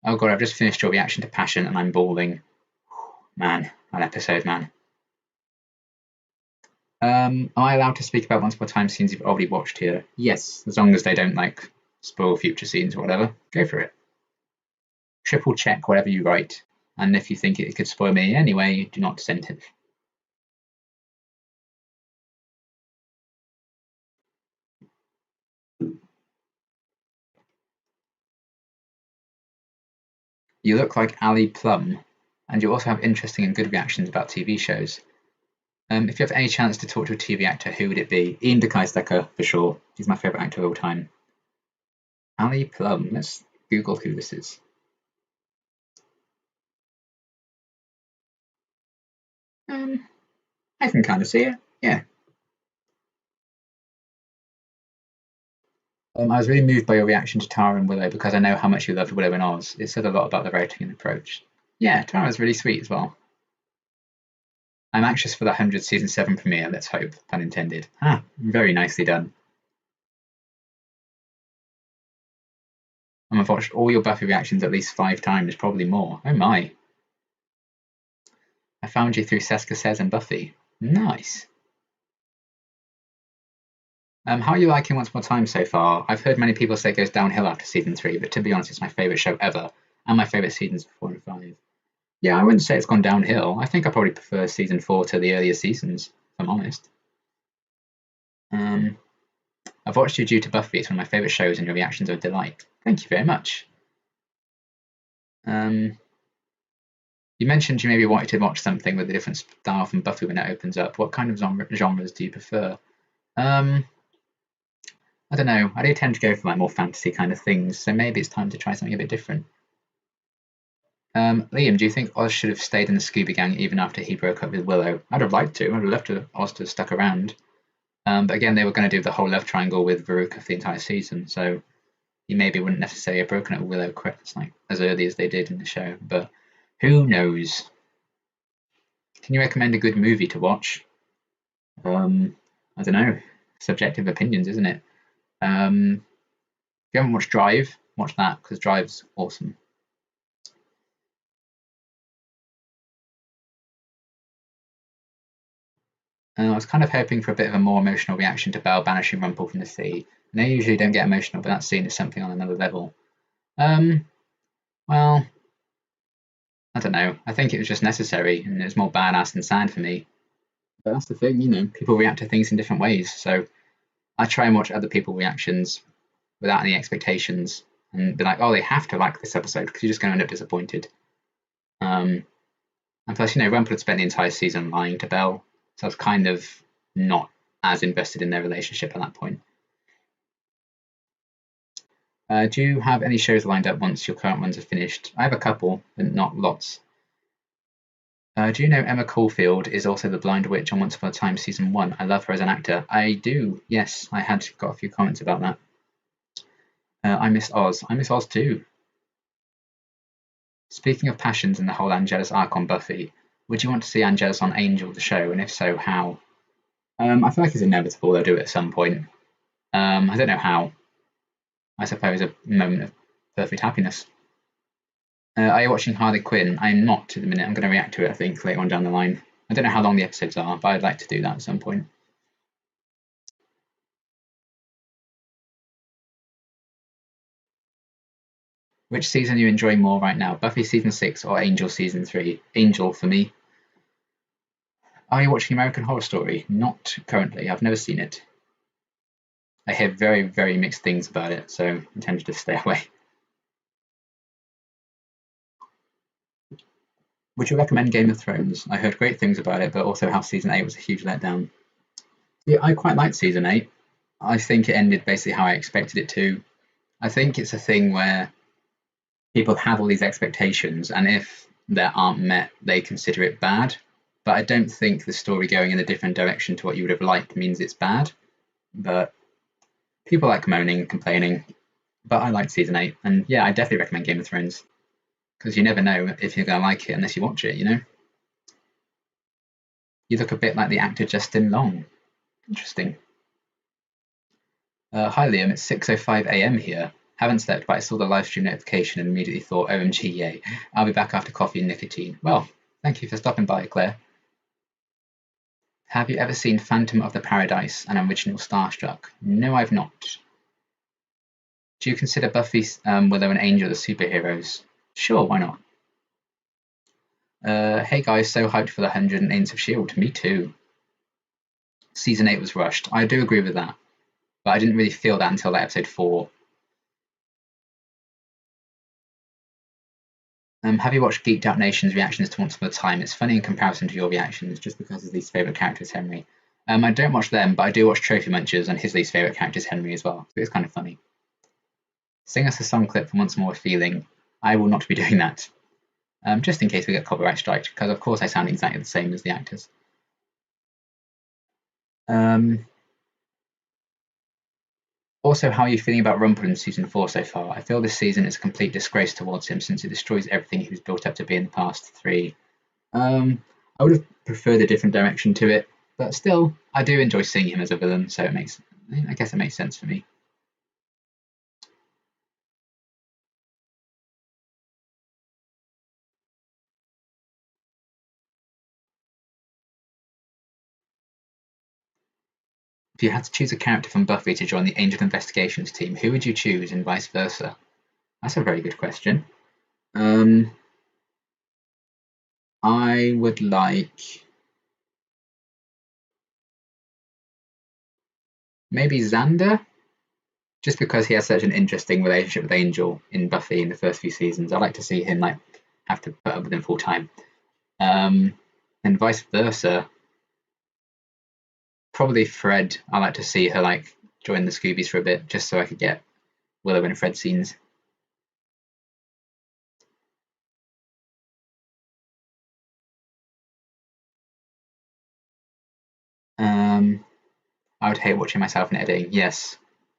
Oh god, I've just finished your reaction to Passion and I'm bawling. Man, that episode, man. Am I allowed to speak about Once Upon a Time scenes you've already watched here? Yes, as long as they don't like spoil future scenes or whatever. Go for it. Triple check whatever you write, and if you think it could spoil me anyway, do not send it. You look like Ali Plum, and you also have interesting and good reactions about TV shows. If you have any chance to talk to a TV actor, who would it be? Ian DeKaistecker, for sure. He's my favourite actor of all time. Ali Plum. Let's Google who this is. I can kind of see it. Yeah. I was really moved by your reaction to Tara and Willow because I know how much you loved Willow and Oz. It said a lot about the writing and approach. Yeah, Tara's really sweet as well. I'm anxious for the 100th season 7 premiere, let's hope, pun intended. Ah, very nicely done. I've watched all your Buffy reactions at least 5 times, probably more. Oh my. I found you through Seska Says and Buffy. Nice. How are you liking Once Upon a Time so far? I've heard many people say it goes downhill after season 3, but to be honest, it's my favourite show ever, and my favourite seasons of 4 and 5. Yeah, I wouldn't say it's gone downhill. I think I probably prefer season 4 to the earlier seasons, if I'm honest. I've watched you due to Buffy. It's one of my favourite shows, and your reactions are a delight. Thank you very much. You mentioned you maybe wanted to watch something with a different style from Buffy when it opens up. What kind of genres do you prefer? I don't know. I do tend to go for like more fantasy kind of things, so maybe it's time to try something a bit different. Liam, do you think Oz should have stayed in the Scooby Gang even after he broke up with Willow? I'd have liked to. I'd have loved to Oz to have stuck around. But again, they were going to do the whole love triangle with Veruca for the entire season, so he maybe wouldn't necessarily have broken up with Willow like as early as they did in the show. But who knows? Can you recommend a good movie to watch? I don't know. Subjective opinions, isn't it? If you haven't watched Drive, watch that because Drive's awesome. I was kind of hoping for a bit of a more emotional reaction to Belle banishing Rumple from the sea. And they usually don't get emotional, but that scene is something on another level. Well, I don't know. I think it was just necessary, and it was more badass than sad for me. But that's the thing, you know, people react to things in different ways. So I try and watch other people's reactions without any expectations and be like, oh, they have to like this episode because you're just going to end up disappointed. And plus, you know, Rumple had spent the entire season lying to Belle, so I was kind of not as invested in their relationship at that point. Do you have any shows lined up once your current ones are finished? I have a couple, but not lots. Do you know Emma Caulfield is also the Blind Witch on Once Upon a Time Season 1? I love her as an actor. I do, yes. I had got a few comments about that. I miss Oz. I miss Oz too. Speaking of passions and the whole Angelus arc on Buffy, would you want to see Angelus on Angel, the show, and if so, how? I feel like it's inevitable they'll do it at some point. I don't know how. I suppose a moment of perfect happiness. Are you watching Harley Quinn? I'm not at the minute. I'm going to react to it, I think, later on down the line. I don't know how long the episodes are, but I'd like to do that at some point. Which season are you enjoying more right now? Buffy season 6 or Angel season 3? Angel for me. Are you watching American Horror Story? Not currently. I've never seen it. I hear very, very mixed things about it, so I tend to just stay away. Would you recommend Game of Thrones? I heard great things about it, but also how season 8 was a huge letdown. Yeah, I quite liked season 8. I think it ended basically how I expected it to. I think it's a thing where people have all these expectations, and if they aren't met, they consider it bad. But I don't think the story going in a different direction to what you would have liked means it's bad. But people like moaning, complaining. But I liked season 8, and yeah, I definitely recommend Game of Thrones because you never know if you're going to like it unless you watch it, you know? You look a bit like the actor Justin Long. Interesting. Hi Liam, it's 6:05 a.m. here. Haven't slept, but I saw the live stream notification and immediately thought, OMG, yay. I'll be back after coffee and nicotine. Well, thank you for stopping by, Claire. Have you ever seen Phantom of the Paradise, an original Starstruck? No, I've not. Do you consider Buffy, Willow, and Angel as superheroes? Sure, why not? Hey guys, so hyped for the 100 and Agents of S.H.I.E.L.D. Me too. Season 8 was rushed. I do agree with that, but I didn't really feel that until like episode 4. Have you watched Geeked Out Nation's reactions to Once Upon a Time? It's funny in comparison to your reactions, just because his least favourite character is Henry. I don't watch them, but I do watch Trophy Munchers, and his least favourite character is Henry as well, so it's kind of funny. Sing us a song clip from Once More Feeling. I will not be doing that, just in case we get copyright striked, because of course I sound exactly the same as the actors. Also, how are you feeling about Rumple in season 4 so far? I feel this season is a complete disgrace towards him since it destroys everything he was built up to be in the past 3. I would have preferred a different direction to it, but still, I do enjoy seeing him as a villain, so I guess it makes sense for me. If you had to choose a character from Buffy to join the Angel Investigations team, who would you choose, and vice versa? That's a very good question. I would like maybe Xander, just because he has such an interesting relationship with Angel in Buffy in the first few seasons. I like to see him have to put up with him full time. And vice versa, probably Fred. I like to see her join the Scoobies for a bit, just so I could get Willow and Fred scenes. I would hate watching myself in editing. Yes,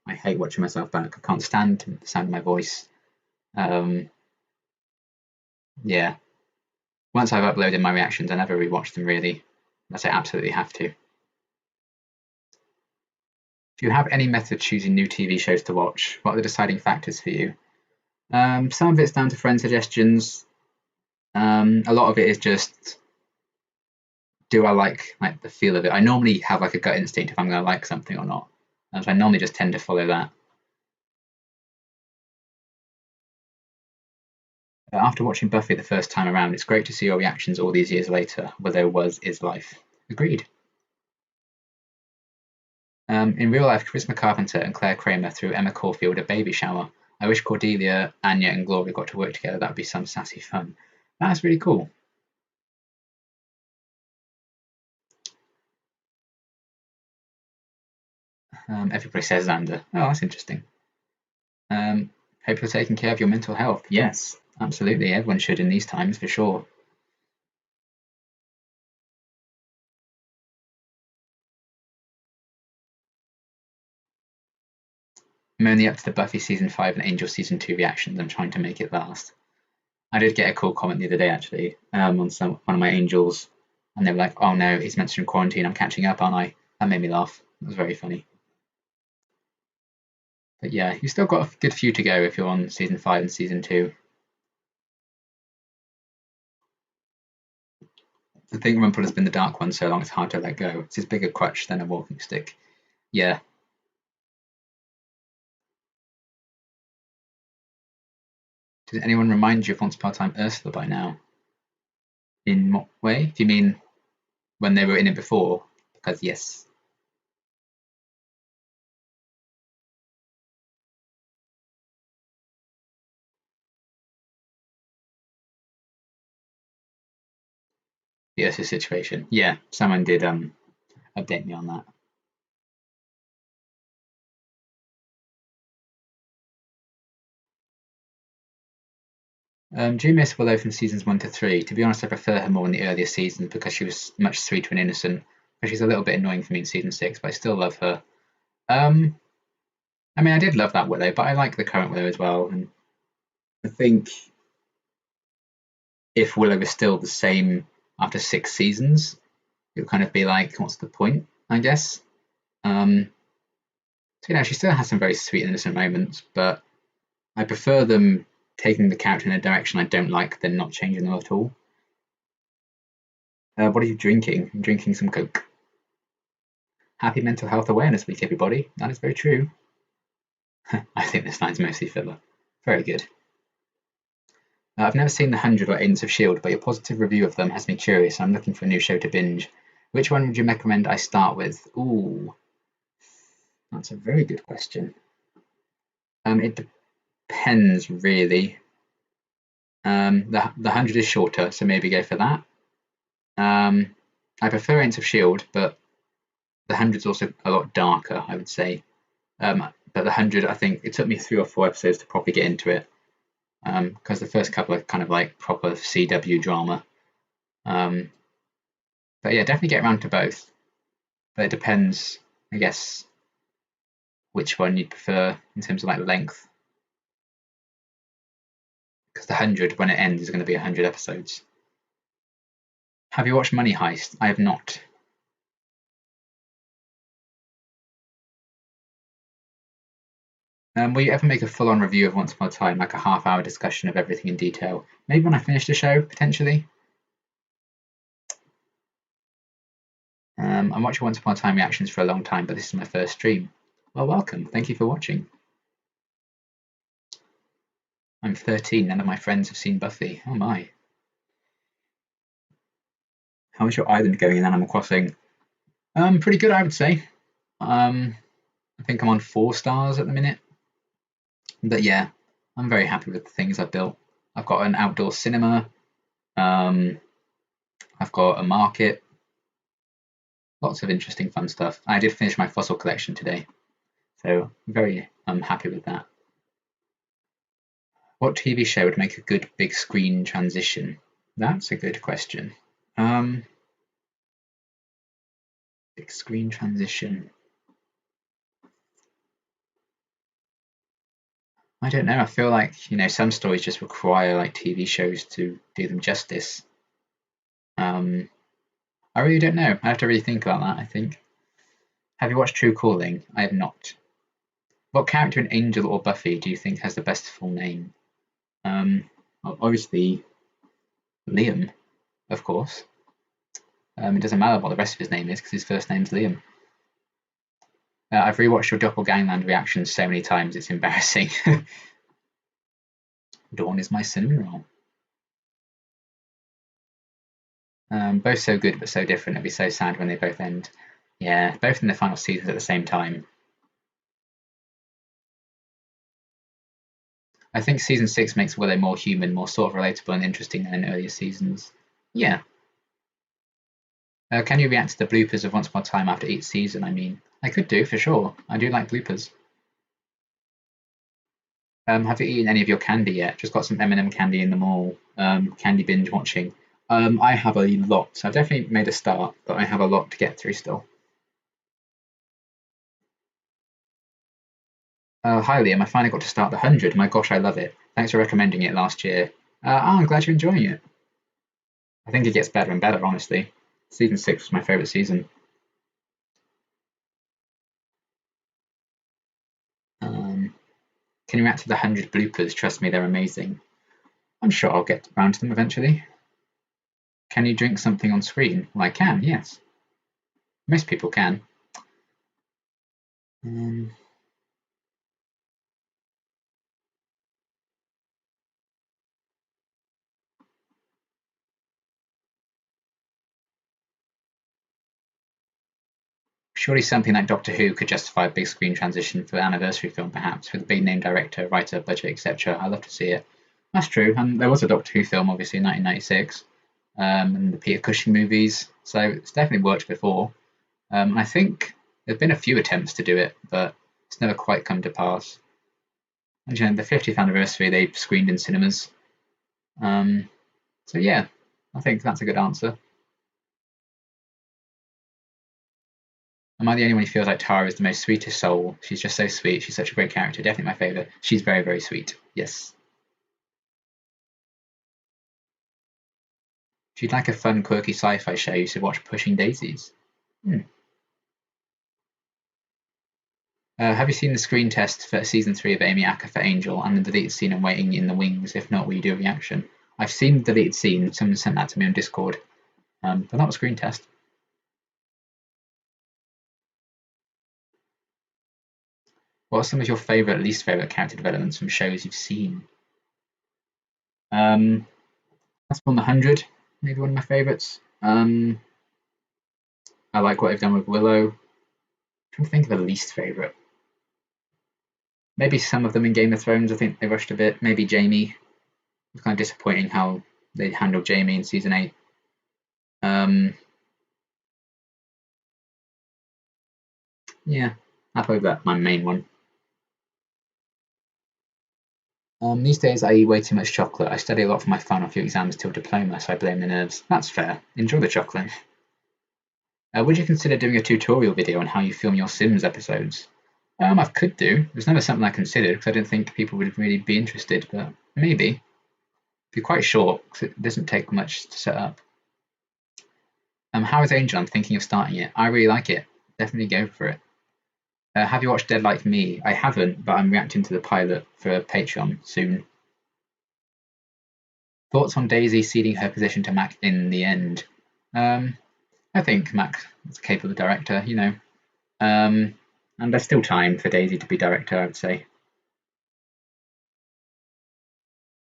I hate watching myself back. I can't stand the sound of my voice. Yeah. Once I've uploaded my reactions, I never rewatch them really, unless I absolutely have to. Do you have any method of choosing new TV shows to watch? What are the deciding factors for you? Some of it's down to friend suggestions. A lot of it is just, do I like the feel of it? I normally have a gut instinct if I'm going to like something or not, and so I normally just tend to follow that. After watching Buffy the first time around, it's great to see your reactions all these years later. Willow is life. Agreed. In real life, Charisma Carpenter and Claire Kramer threw Emma Caulfield a baby shower. I wish Cordelia, Anya, and Gloria got to work together. That would be some sassy fun. That's really cool. Everybody says Xander. Oh, that's interesting. Hope you're taking care of your mental health. Yes, absolutely. Everyone should in these times, for sure. I'm only up to the Buffy season 5 and Angel season 2 reactions. I'm trying to make it last. I did get a cool comment the other day, actually, on one of my Angels, and they were like, "Oh no, he's meant to be in quarantine. I'm catching up, aren't I?" That made me laugh. It was very funny. But yeah, you've still got a good few to go if you're on season 5 and season 2. I think Rumple has been the dark one so long it's hard to let go. It's his bigger crutch than a walking stick. Yeah. Does anyone remind you of Once Upon a Time Ursula by now? In what way? Do you mean when they were in it before, because yes. Yes, the situation. Yeah, someone did update me on that. Do you miss Willow from seasons 1 to 3? To be honest, I prefer her more in the earlier seasons because she was much sweeter and innocent. But she's a little bit annoying for me in season 6, but I still love her. Um, I mean, I did love that Willow, but I like the current Willow as well. And I think if Willow was still the same after 6 seasons, it would kind of be like, what's the point? I guess. So she still has some very sweet and innocent moments, but I prefer them taking the character in a direction I don't like than not changing them at all. What are you drinking? I'm drinking some Coke. Happy Mental Health Awareness Week, everybody. That is very true. I think this line's mostly filler. Very good. I've never seen The 100 or Agents of S.H.I.E.L.D., but your positive review of them has me curious. I'm looking for a new show to binge. Which one would you recommend I start with? Ooh, that's a very good question. It depends, really. The 100 is shorter, so maybe go for that. I prefer Agents of S.H.I.E.L.D., but the 100 is also a lot darker, I would say. But the 100, I think it took me 3 or 4 episodes to properly get into it. Because the first couple are kind of like proper CW drama. But yeah, definitely get around to both. But it depends, I guess, which one you prefer in terms of like length. Because the 100, when it ends, is going to be 100 episodes. Have you watched Money Heist? I have not. Will you ever make a full-on review of Once Upon a Time, like a half-hour discussion of everything in detail? Maybe when I finish the show, potentially. I'm watching Once Upon a Time reactions for a long time, but this is my first stream. Well, welcome. Thank you for watching. I'm 13. None of my friends have seen Buffy. Oh my. How is your island going in Animal Crossing? Pretty good, I would say. I think I'm on 4 stars at the minute. But yeah, I'm very happy with the things I've built. I've got an outdoor cinema. I've got a market. Lots of interesting, fun stuff. I did finish my fossil collection today, so I'm very happy with that. What TV show would make a good big screen transition? That's a good question. Big screen transition. I don't know. I feel like some stories just require like TV shows to do them justice. I really don't know. I have to really think about that. I think. Have you watched True Calling? I have not. What character in Angel or Buffy do you think has the best full name? Obviously Liam, of course. It doesn't matter what the rest of his name is because his first name's Liam. I've rewatched your Doppelgangland reactions so many times, it's embarrassing. Dawn is my cinnamon roll. Both so good but so different. It'd be so sad when they both end. Yeah, both in the final seasons at the same time. I think season 6 makes Willow more human, more sort of relatable and interesting than in earlier seasons. Yeah. Can you react to the bloopers of Once Upon a Time after each season? I mean, I could do for sure. I do like bloopers. Have you eaten any of your candy yet? Just got some M&M candy in the mall. Candy binge watching. I have a lot. I've definitely made a start, but I have a lot to get through still. Hi Liam, I finally got to start the 100. My gosh, I love it. Thanks for recommending it last year. I'm glad you're enjoying it. I think it gets better and better, honestly. Season 6 was my favourite season. Can you react to the 100 bloopers? Trust me, they're amazing. I'm sure I'll get around to them eventually. Can you drink something on screen? Well, I can, yes. Most people can. Surely something like Doctor Who could justify a big screen transition for an anniversary film, perhaps, with a big name director, writer, budget, etc. I'd love to see it. That's true. And there was a Doctor Who film, obviously, in 1996, and the Peter Cushing movies. So it's definitely worked before. I think there's been a few attempts to do it, but it's never quite come to pass. And the 50th anniversary, they screened in cinemas. So yeah, I think that's a good answer. Am I the only one who feels like Tara is the most sweetest soul? She's just so sweet. She's such a great character. Definitely my favourite. She's very, very sweet. Yes. If you'd like a fun, quirky sci-fi show, you should watch Pushing Daisies. Have you seen the screen test for season 3 of Amy Acker for Angel and the deleted scene and Waiting in the Wings? If not, will you do a reaction? I've seen the deleted scene. Someone sent that to me on Discord, but not a screen test. What are some of your favourite, least favourite character developments from shows you've seen? That's on the 100, maybe one of my favourites. I like what they've done with Willow. I'm trying to think of a least favourite. Maybe some of them in Game of Thrones, I think they rushed a bit. Maybe Jamie. It was kind of disappointing how they handled Jamie in season 8. Yeah, I'll probably that's my main one. These days I eat way too much chocolate. I study a lot for my final few exams till diploma, so I blame the nerves. That's fair. Enjoy the chocolate. Would you consider doing a tutorial video on how you film your Sims episodes? I could do. It was never something I considered because I didn't think people would really be interested, but maybe. It'd be quite short because it doesn't take much to set up. How is Angel? I'm thinking of starting it. I really like it. Definitely go for it. Have you watched Dead Like Me? I haven't, but I'm reacting to the pilot for Patreon soon. Thoughts on Daisy ceding her position to Mac in the end? I think Mac is a capable director, and there's still time for Daisy to be director, I would say.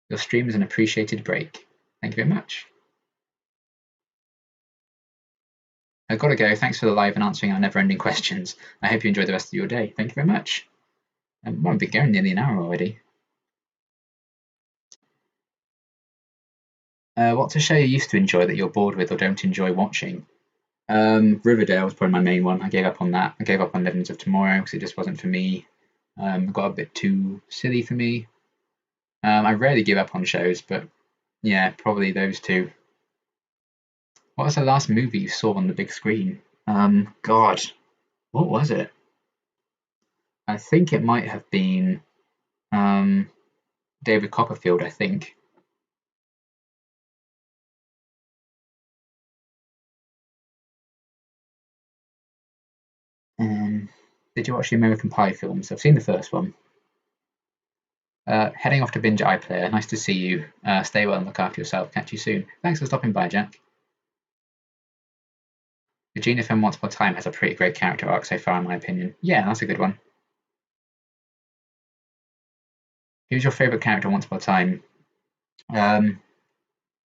Your stream is an appreciated break. Thank you very much. I've got to go. Thanks for the live and answering our never-ending questions. I hope you enjoy the rest of your day. Thank you very much. I've been going nearly an hour already. What's a show you used to enjoy that you're bored with or don't enjoy watching? Riverdale was probably my main one. I gave up on that. I gave up on Legends of Tomorrow because it just wasn't for me. It got a bit too silly for me. I rarely give up on shows, but yeah, probably those two. What was the last movie you saw on the big screen? God, what was it? I think it might have been David Copperfield, I think. Did you watch the American Pie films? I've seen the first one. Heading off to binge iPlayer. Nice to see you. Stay well and look after yourself. Catch you soon. Thanks for stopping by, Jack. Regina from Once Upon a Time has a pretty great character arc so far, in my opinion. Yeah, that's a good one. Who's your favourite character Once Upon a Time?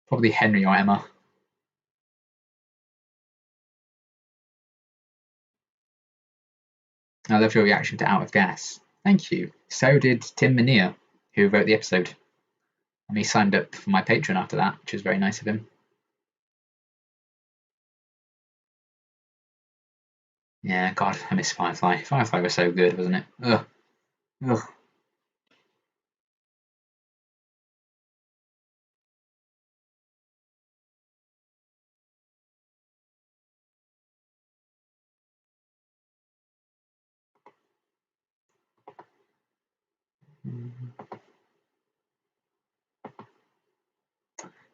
Probably Henry or Emma. I loved your reaction to Out of Gas. Thank you. So did Tim Minear, who wrote the episode. And he signed up for my Patreon after that, which was very nice of him. Yeah, God, I miss Firefly. Firefly was so good, wasn't it? Ugh. Ugh.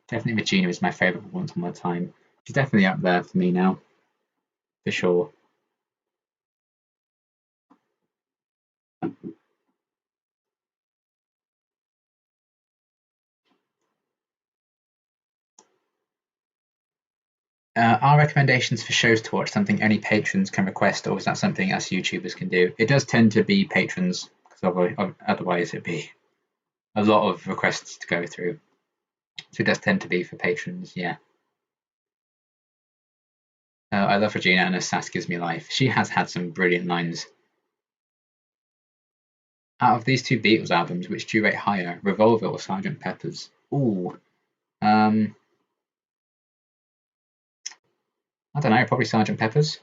Definitely Regina is my favourite Once Upon a Time. She's definitely up there for me now, for sure. Are recommendations for shows to watch something only patrons can request, or is that something us YouTubers can do? It does tend to be patrons, because otherwise it'd be a lot of requests to go through. So it does tend to be for patrons, yeah. I love Regina, and her sass gives me life. She has had some brilliant lines. Out of these two Beatles albums, which do you rate higher, Revolver or Sgt. Pepper's? Ooh, I don't know, probably Sgt. Pepper's.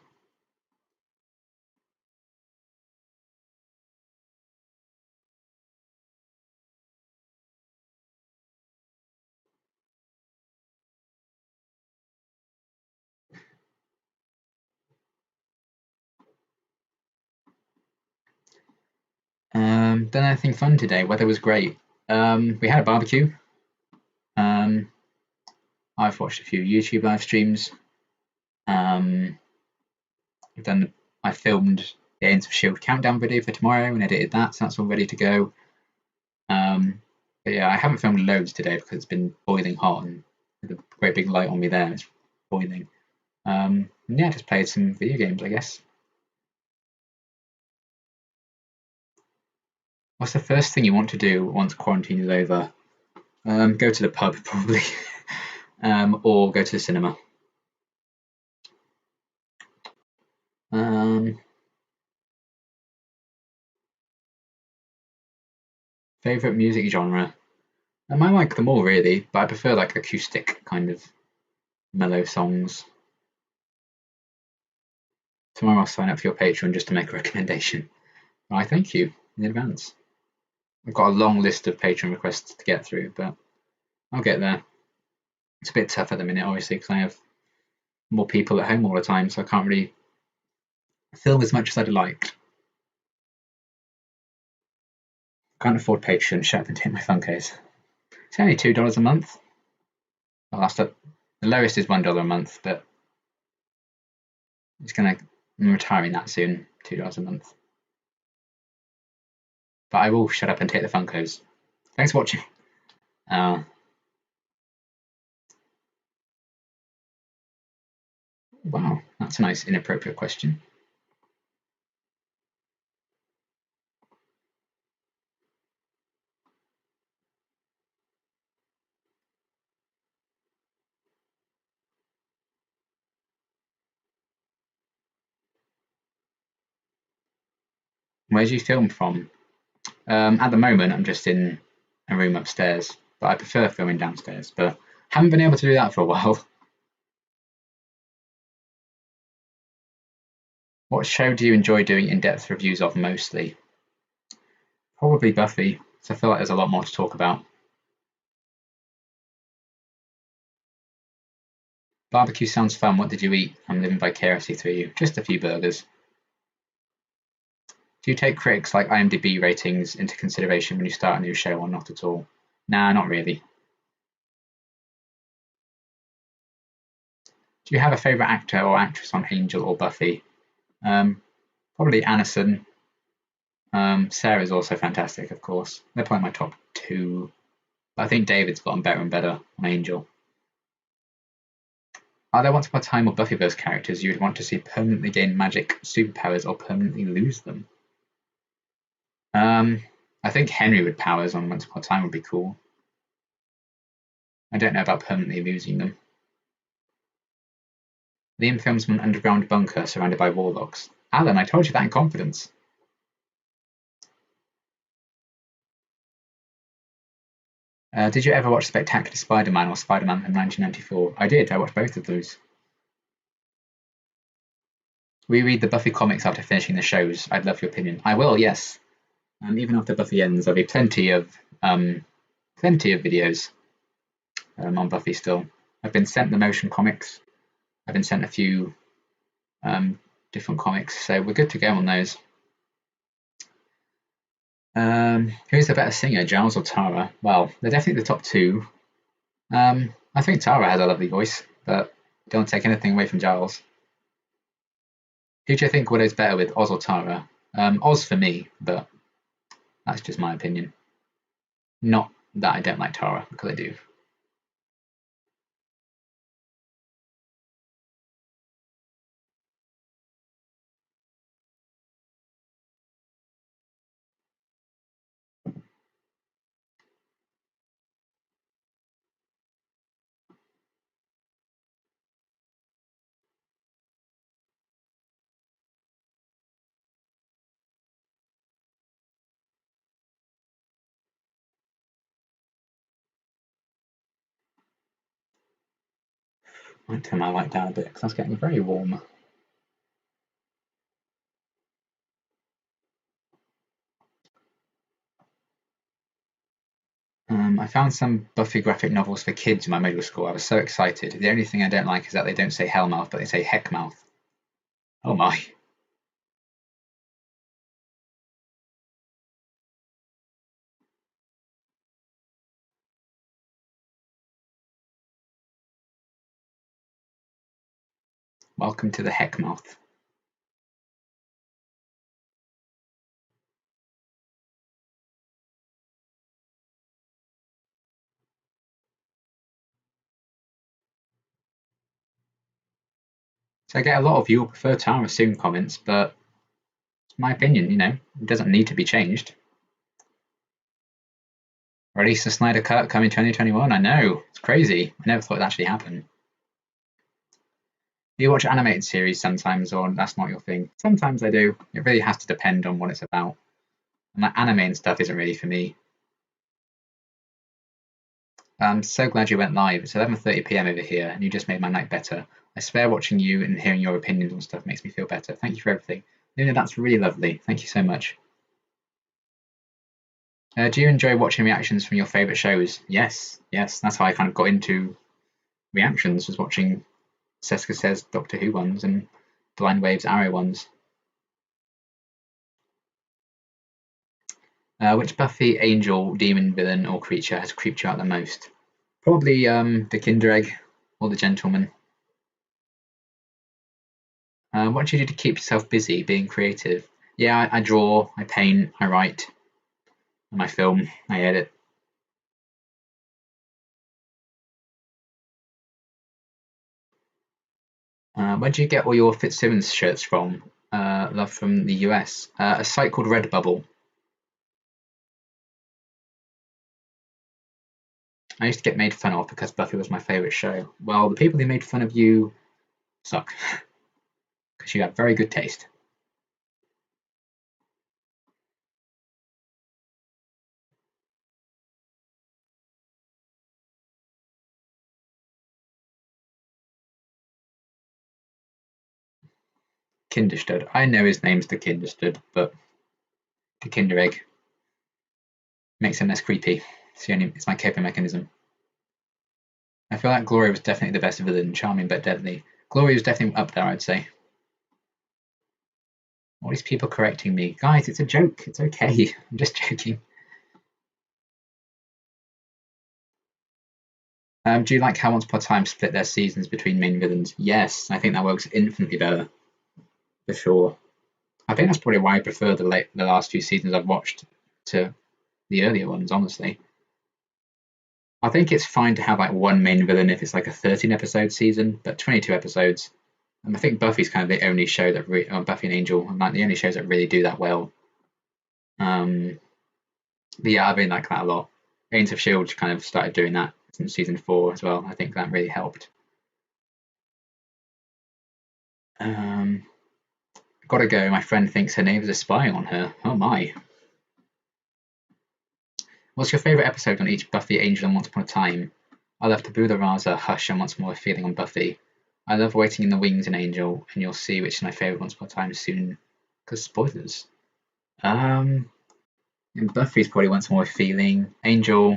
Done anything fun today? Weather was great. We had a barbecue. Um, I've watched a few YouTube live streams. I've done. I filmed the Agents of Shield countdown video for tomorrow and edited that, so that's all ready to go. But yeah, I haven't filmed loads today because it's been boiling hot and with a great big light on me there, it's boiling. And yeah, just played some video games, I guess. What's the first thing you want to do once quarantine is over? Go to the pub, probably, or go to the cinema. Favorite music genre? I like them all really, but I prefer like acoustic kind of mellow songs. Tomorrow I'll sign up for your Patreon just to make a recommendation. I thank you in advance. I've got a long list of Patreon requests to get through, but I'll get there. It's a bit tough at the minute, obviously, because I have more people at home all the time, so I can't really film as much as I'd like. Can't afford Patreon, shut up and take my phone case. It's only $2 a month. Well, the lowest is $1 a month, but I'm retiring that soon, $2 a month. But I will shut up and take the Funkos. Thanks for watching. Wow, that's a nice inappropriate question. Where do you film from? At the moment, I'm just in a room upstairs, but I prefer filming downstairs. But haven't been able to do that for a while. What show do you enjoy doing in-depth reviews of mostly? Probably Buffy, so I feel like there's a lot more to talk about. Barbecue sounds fun. What did you eat? I'm living vicariously through you. Just a few burgers. Do you take critics like IMDb ratings into consideration when you start a new show or not at all? Nah, not really. Do you have a favourite actor or actress on Angel or Buffy? Probably Anison. Sarah's also fantastic, of course. They're probably my top two. But I think David's gotten better and better on Angel. Are there once upon a time or Buffyverse characters you would want to see permanently gain magic superpowers or permanently lose them? I think Henry with powers on Once Upon a Time would be cool. I don't know about permanently losing them. Liam films from an underground bunker surrounded by warlocks. Alan, I told you that in confidence. Did you ever watch Spectacular Spider-Man or Spider-Man from 1994? I did. I watched both of those. We read the Buffy comics after finishing the shows. I'd love your opinion. I will, yes. Even after Buffy ends, there'll be plenty of videos on Buffy still. I've been sent the motion comics. I've been sent a few different comics, so we're good to go on those. Who's the better singer, Giles or Tara? Well, they're definitely the top two. I think Tara has a lovely voice, but don't take anything away from Giles. Who do you think Widow's better with, Oz or Tara? Oz for me, but that's just my opinion. Not that I don't like Tara, because I do. I might turn my light down a bit because that's getting very warm. I found some Buffy graphic novels for kids in my middle school. I was so excited. The only thing I don't like is that they don't say Hellmouth, but they say Heckmouth. Oh my. Welcome to the Heckmouth. So I get a lot of you prefer Tara soon comments, but it's my opinion, it doesn't need to be changed. Release the Snyder Cut coming 2021. I know, it's crazy. I never thought it'd actually happen. Do you watch animated series sometimes, or that's not your thing? Sometimes I do. It really has to depend on what it's about. And that anime and stuff isn't really for me. I'm so glad you went live. It's 11:30 p.m. over here, and you just made my night better. I swear watching you and hearing your opinions on stuff makes me feel better. Thank you for everything. Luna, that's really lovely. Thank you so much. Do you enjoy watching reactions from your favourite shows? Yes, yes. That's how I kind of got into reactions, was watching Seska Says Doctor Who ones and Blind Waves Arrow ones. Which Buffy, angel, demon, villain, or creature has creeped you out the most? Probably the Kinder Egg or the Gentleman. What do you do to keep yourself busy, being creative? Yeah, I draw, I paint, I write, and I film, I edit. Where do you get all your Fitzsimmons shirts from? Love from the US. A site called Redbubble. I used to get made fun of because Buffy was my favourite show. Well, the people who made fun of you suck because you have very good taste. Kinderstud. I know his name's the Kinderstud, but the Kinder Egg makes him less creepy. It's my coping mechanism. I feel like Gloria was definitely the best villain, charming but deadly. Gloria was definitely up there, I'd say. All these people correcting me. Guys, it's a joke. It's okay. I'm just joking. Do you like how Once Upon a Time split their seasons between main villains? Yes, I think that works infinitely better, for sure. I think that's probably why I prefer the last few seasons I've watched to the earlier ones, honestly. I think it's fine to have like one main villain if it's like a 13 episode season, but 22 episodes. And I think Buffy's kind of the only show that Buffy and Angel are like the only shows that really do that well. But yeah, I really like that a lot. Agents of Shield kind of started doing that since season 4 as well. I think that really helped. Gotta go. My friend thinks her neighbours are spying on her. Oh my. What's your favourite episode on each Buffy, Angel, and Once Upon a Time? I love Tabula Rasa, Hush, and Once More Feeling on Buffy. I love Waiting in the Wings and Angel, and you'll see which is my favourite Once Upon a Time soon. Because spoilers. And Buffy's probably Once More Feeling. Angel,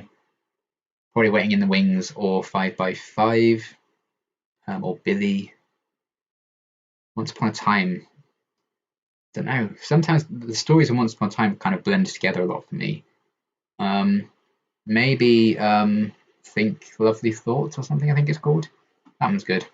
probably Waiting in the Wings or 5 by 5 or Billy. Once Upon a Time. Don't know. Sometimes the stories of Once Upon a Time kind of blend together a lot for me. Maybe Think Lovely Thoughts or something, I think it's called. That one's good.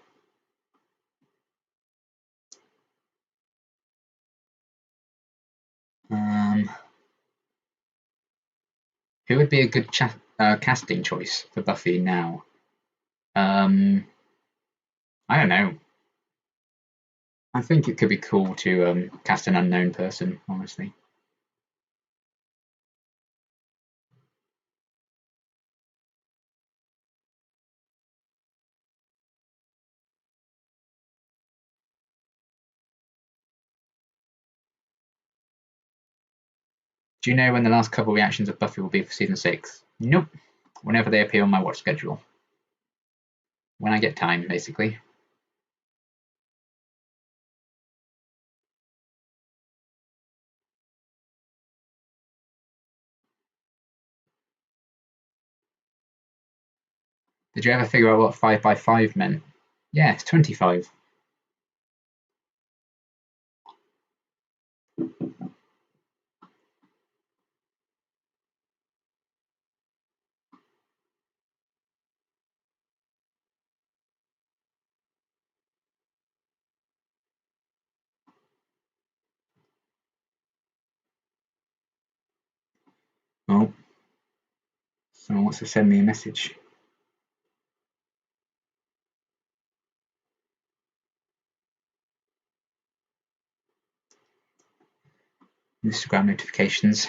Who would be a good casting choice for Buffy now? I don't know. I think it could be cool to cast an unknown person, honestly. Do you know when the last couple reactions of Buffy will be for season 6? Nope. Whenever they appear on my watch schedule. When I get time, basically. Did you ever figure out what 5 by 5 meant? Yeah, it's 25. Oh, someone wants to send me a message. Instagram notifications.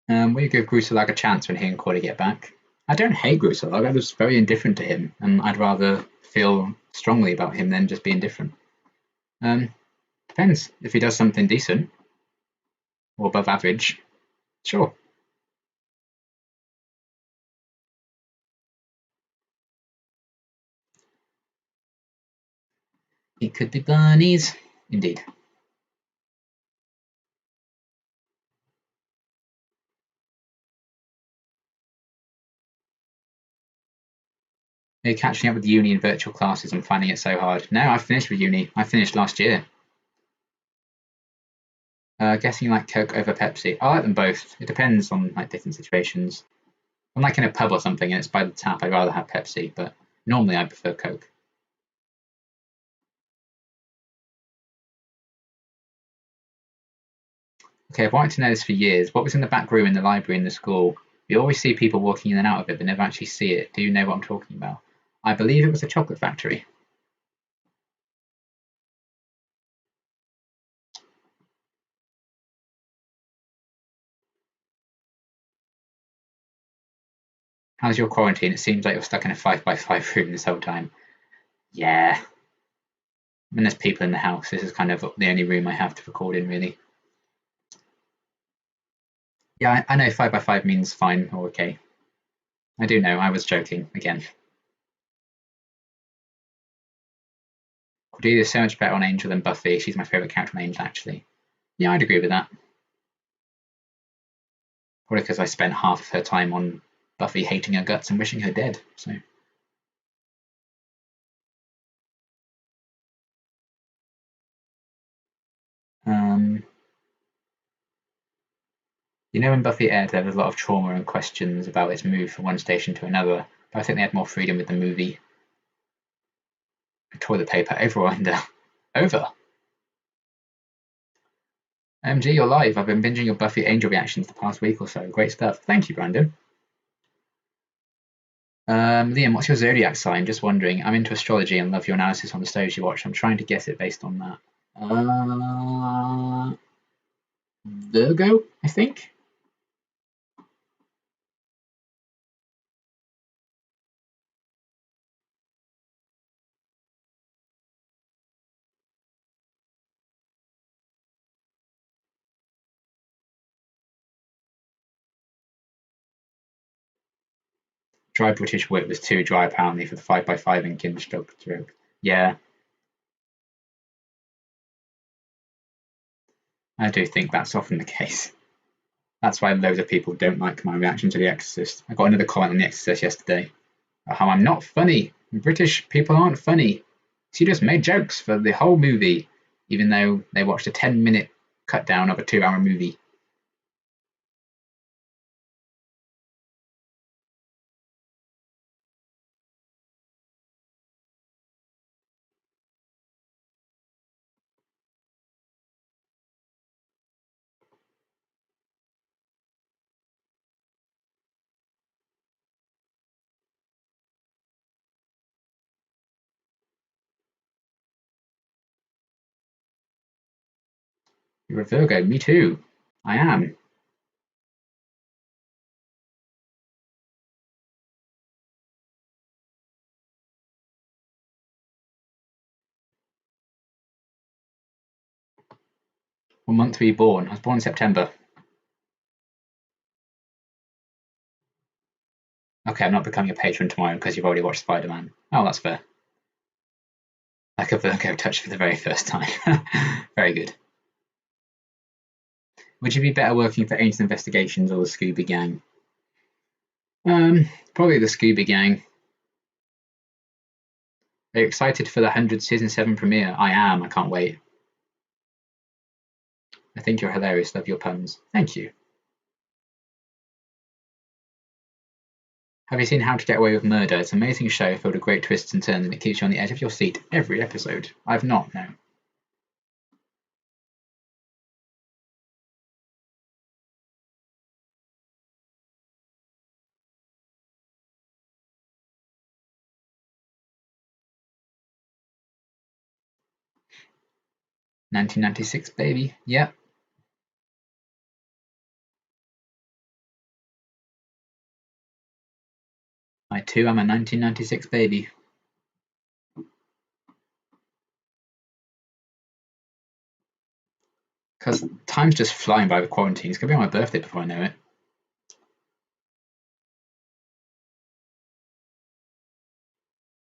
Will you give Gruselag a chance when he and Cordy get back? I don't hate Gruselag, I'm just very indifferent to him, and I'd rather feel strongly about him than just be indifferent. Depends. If he does something decent, or above average, sure. It could be bunnies. Indeed. Are you catching up with uni and virtual classes and finding it so hard? No, I finished with uni. I finished last year. Guessing you like Coke over Pepsi. I like them both. It depends on like different situations. I'm like in a pub or something and it's by the tap, I'd rather have Pepsi, but normally I prefer Coke. Okay, I've wanted to know this for years. What was in the back room in the library in the school? We always see people walking in and out of it, but never actually see it. Do you know what I'm talking about? I believe it was a chocolate factory. How's your quarantine? It seems like you're stuck in a 5 by 5 room this whole time. Yeah. When there's people in the house, this is kind of the only room I have to record in, really. Yeah, I know 5 by 5 means fine or okay. I do know, I was joking again. Cordelia's so much better on Angel than Buffy. She's my favourite character on Angel, actually. Yeah, I'd agree with that. Probably because I spent half of her time on Buffy hating her guts and wishing her dead. So. You know, when Buffy aired, there was a lot of trauma and questions about its move from one station to another, but I think they had more freedom with the movie. Toilet paper overwinder. Over. MG, you're live. I've been binging your Buffy Angel reactions the past week or so. Great stuff. Thank you, Brandon. Liam, what's your zodiac sign? Just wondering. I'm into astrology and love your analysis on the shows you watch. I'm trying to guess it based on that. Virgo, I think. Dry British wit was too dry apparently for the 5 by 5 in Kinderstroke joke. Yeah. I do think that's often the case. That's why loads of people don't like my reaction to The Exorcist. I got another comment on The Exorcist yesterday about how I'm not funny. British people aren't funny. She just made jokes for the whole movie, even though they watched a 10-minute cut down of a 2-hour movie. You're a Virgo, me too. I am. What month were you born? I was born in September. Okay, I'm not becoming a patron tomorrow because you've already watched Spider-Man. Oh, that's fair. Like a Virgo touch for the very first time. Very good. Would you be better working for Ancient Investigations or the Scooby Gang? Probably the Scooby Gang. Are you excited for the 100 Season 7 premiere? I am. I can't wait. I think you're hilarious. Love your puns. Thank you. Have you seen How to Get Away with Murder? It's an amazing show filled with great twists and turns, and it keeps you on the edge of your seat every episode. I've not, no. "1996, baby." Yep. I too am a 1996 baby. Because time's just flying by with quarantine. It's going to be my birthday before I know it.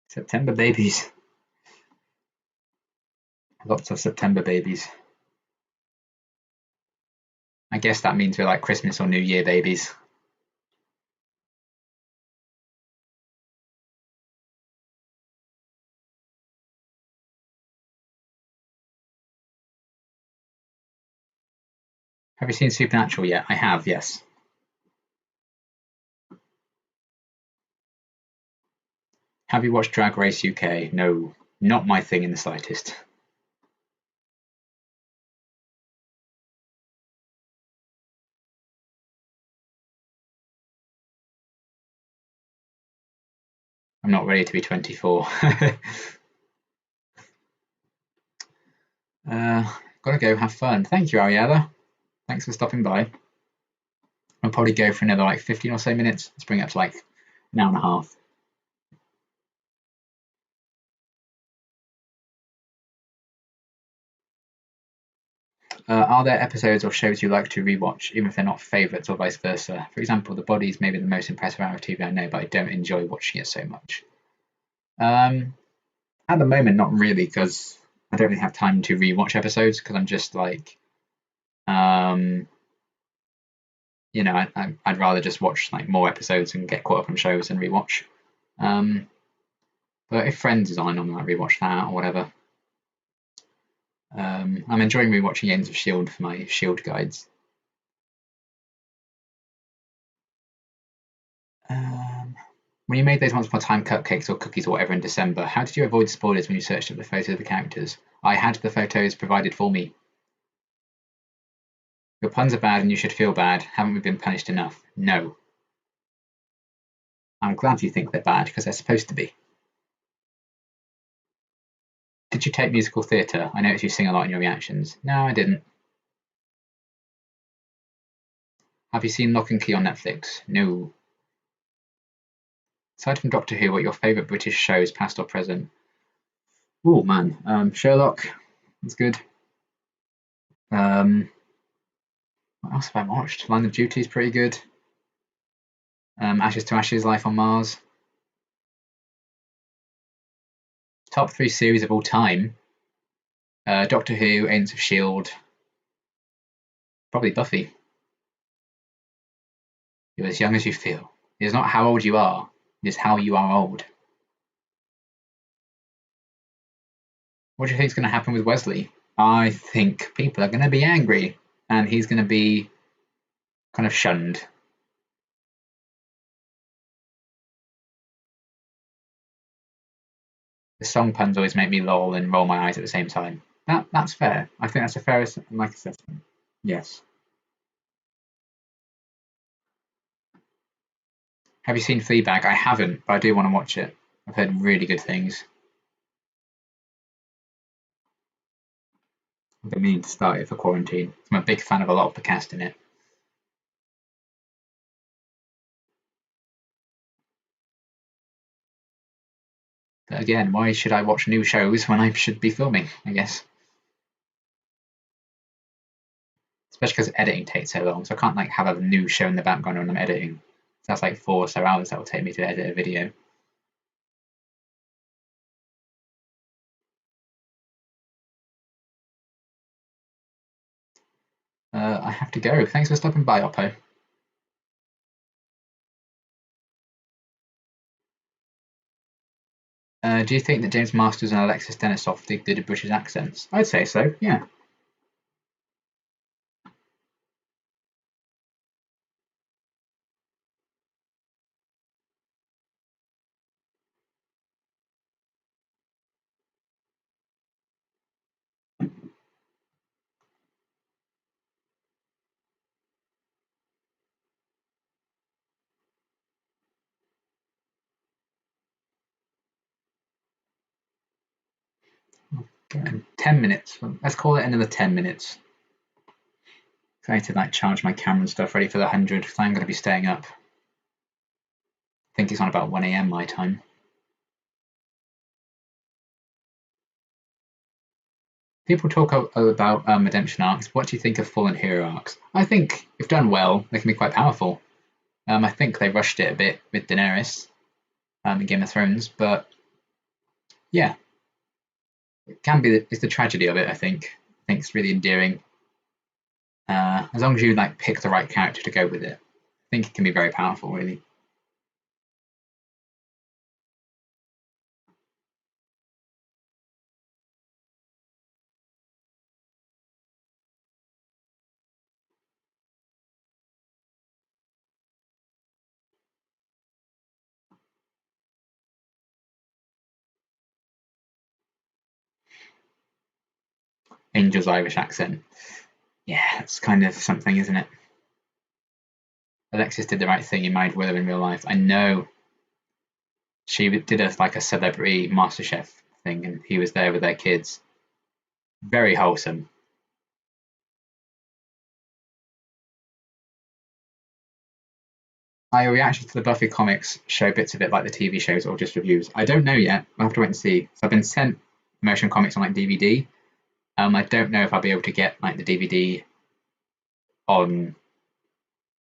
September babies. Lots of September babies. I guess that means we're like Christmas or New Year babies. Have you seen Supernatural yet? I have, yes. Have you watched Drag Race UK? No, not my thing in the slightest. I'm not ready to be 24. Gotta go have fun. Thank you, Ariella. Thanks for stopping by. I'll probably go for another like 15 or so minutes. Let's bring it up to like an hour and a half. Are there episodes or shows you like to rewatch, even if they're not favourites or vice versa? For example, The Body is maybe the most impressive hour of TV I know, but I don't enjoy watching it so much. At the moment, not really, because I don't really have time to rewatch episodes because I'm just like, you know, I'd rather just watch like more episodes and get caught up on shows and rewatch. But if Friends is on, I might rewatch that or whatever. I'm enjoying rewatching Agents of Shield for my Shield guides. When you made those Once Upon a Time cupcakes or cookies or whatever in December, how did you avoid spoilers when you searched up the photos of the characters? I had the photos provided for me. Your puns are bad and you should feel bad. Haven't we been punished enough? No. I'm glad you think they're bad because they're supposed to be. Did you take musical theatre? I noticed you sing a lot in your reactions. No, I didn't. Have you seen Lock and Key on Netflix? No. Aside from Doctor Who, what are your favourite British shows, past or present? Oh man, Sherlock is good. What else have I watched? Line of Duty is pretty good. Ashes to Ashes, Life on Mars. Top 3 series of all time. Doctor Who, Agents of Shield. Probably Buffy. You're as young as you feel. It is not how old you are, it is how you are old. What do you think is going to happen with Wesley? I think people are going to be angry and he's going to be kind of shunned. The song puns always make me lol and roll my eyes at the same time. That's fair. I think that's a fair assessment. Yes. Have you seen Fleabag? I haven't, but I do want to watch it. I've heard really good things. I've been meaning to start it for quarantine. I'm a big fan of a lot of the cast in it. But again, why should I watch new shows when I should be filming, I guess? Especially because editing takes so long, so I can't like have a new show in the background when I'm editing. So that's like 4 or so hours that will take me to edit a video. I have to go. Thanks for stopping by, Oppo. Do you think that James Masters and Alexis Denisov did British accents? I'd say so, yeah. Okay. 10 minutes. Let's call it another 10 minutes. I need to like charge my camera and stuff ready for the 100 because I'm going to be staying up. I think it's on about 1 a.m. my time. People talk about redemption arcs. What do you think of fallen hero arcs? I think if done well, they can be quite powerful. I think they rushed it a bit with Daenerys in Game of Thrones, but yeah, it can be. It's the tragedy of it. I think it's really endearing. As long as you like pick the right character to go with it, I think it can be very powerful. Really. Angel's Irish accent. Yeah, it's kind of something, isn't it? Alexis did the right thing. He married Willow in real life. I know. She did like a celebrity MasterChef thing, and he was there with their kids. Very wholesome. I reacted to the Buffy comics show bits of it like the TV shows or just reviews. I don't know yet. I'll have to wait and see. So I've been sent motion comics on like DVD. I don't know if I'll be able to get like the DVD on,